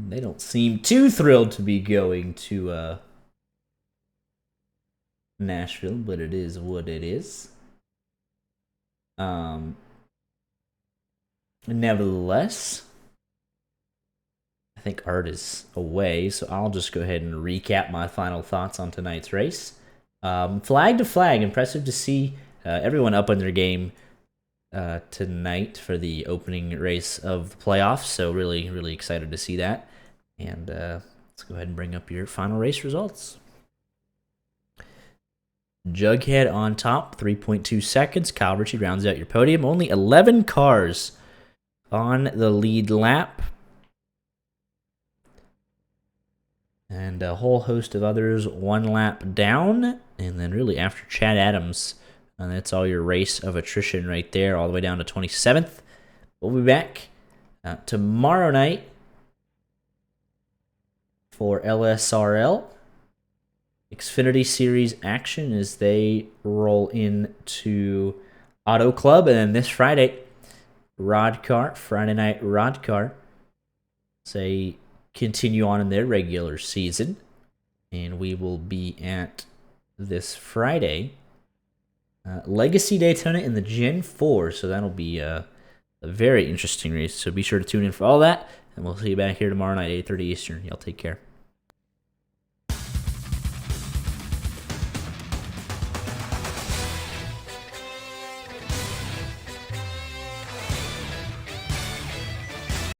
They don't seem too thrilled to be going to Nashville, but it is what it is. Nevertheless, I think Art is away, so I'll just go ahead and recap my final thoughts on tonight's race. Flag to flag, impressive to see everyone up on their game tonight for the opening race of the playoffs. So really, really excited to see that. And let's go ahead and bring up your final race results. Jughead on top, 3.2 seconds. Kyle Ritchie rounds out your podium. Only 11 cars on the lead lap. And a whole host of others 1 lap down. And then really after Chad Adams, and that's all your race of attrition right there, all the way down to 27th. We'll be back tomorrow night for LSRL. Xfinity Series action as they roll into Auto Club. And then this Friday, Friday Night Rod Car. They continue on in their regular season. And we will be at this Friday Legacy Daytona in the Gen 4. So that'll be a very interesting race. So be sure to tune in for all that. And we'll see you back here tomorrow night, 8:30 Eastern. Y'all take care.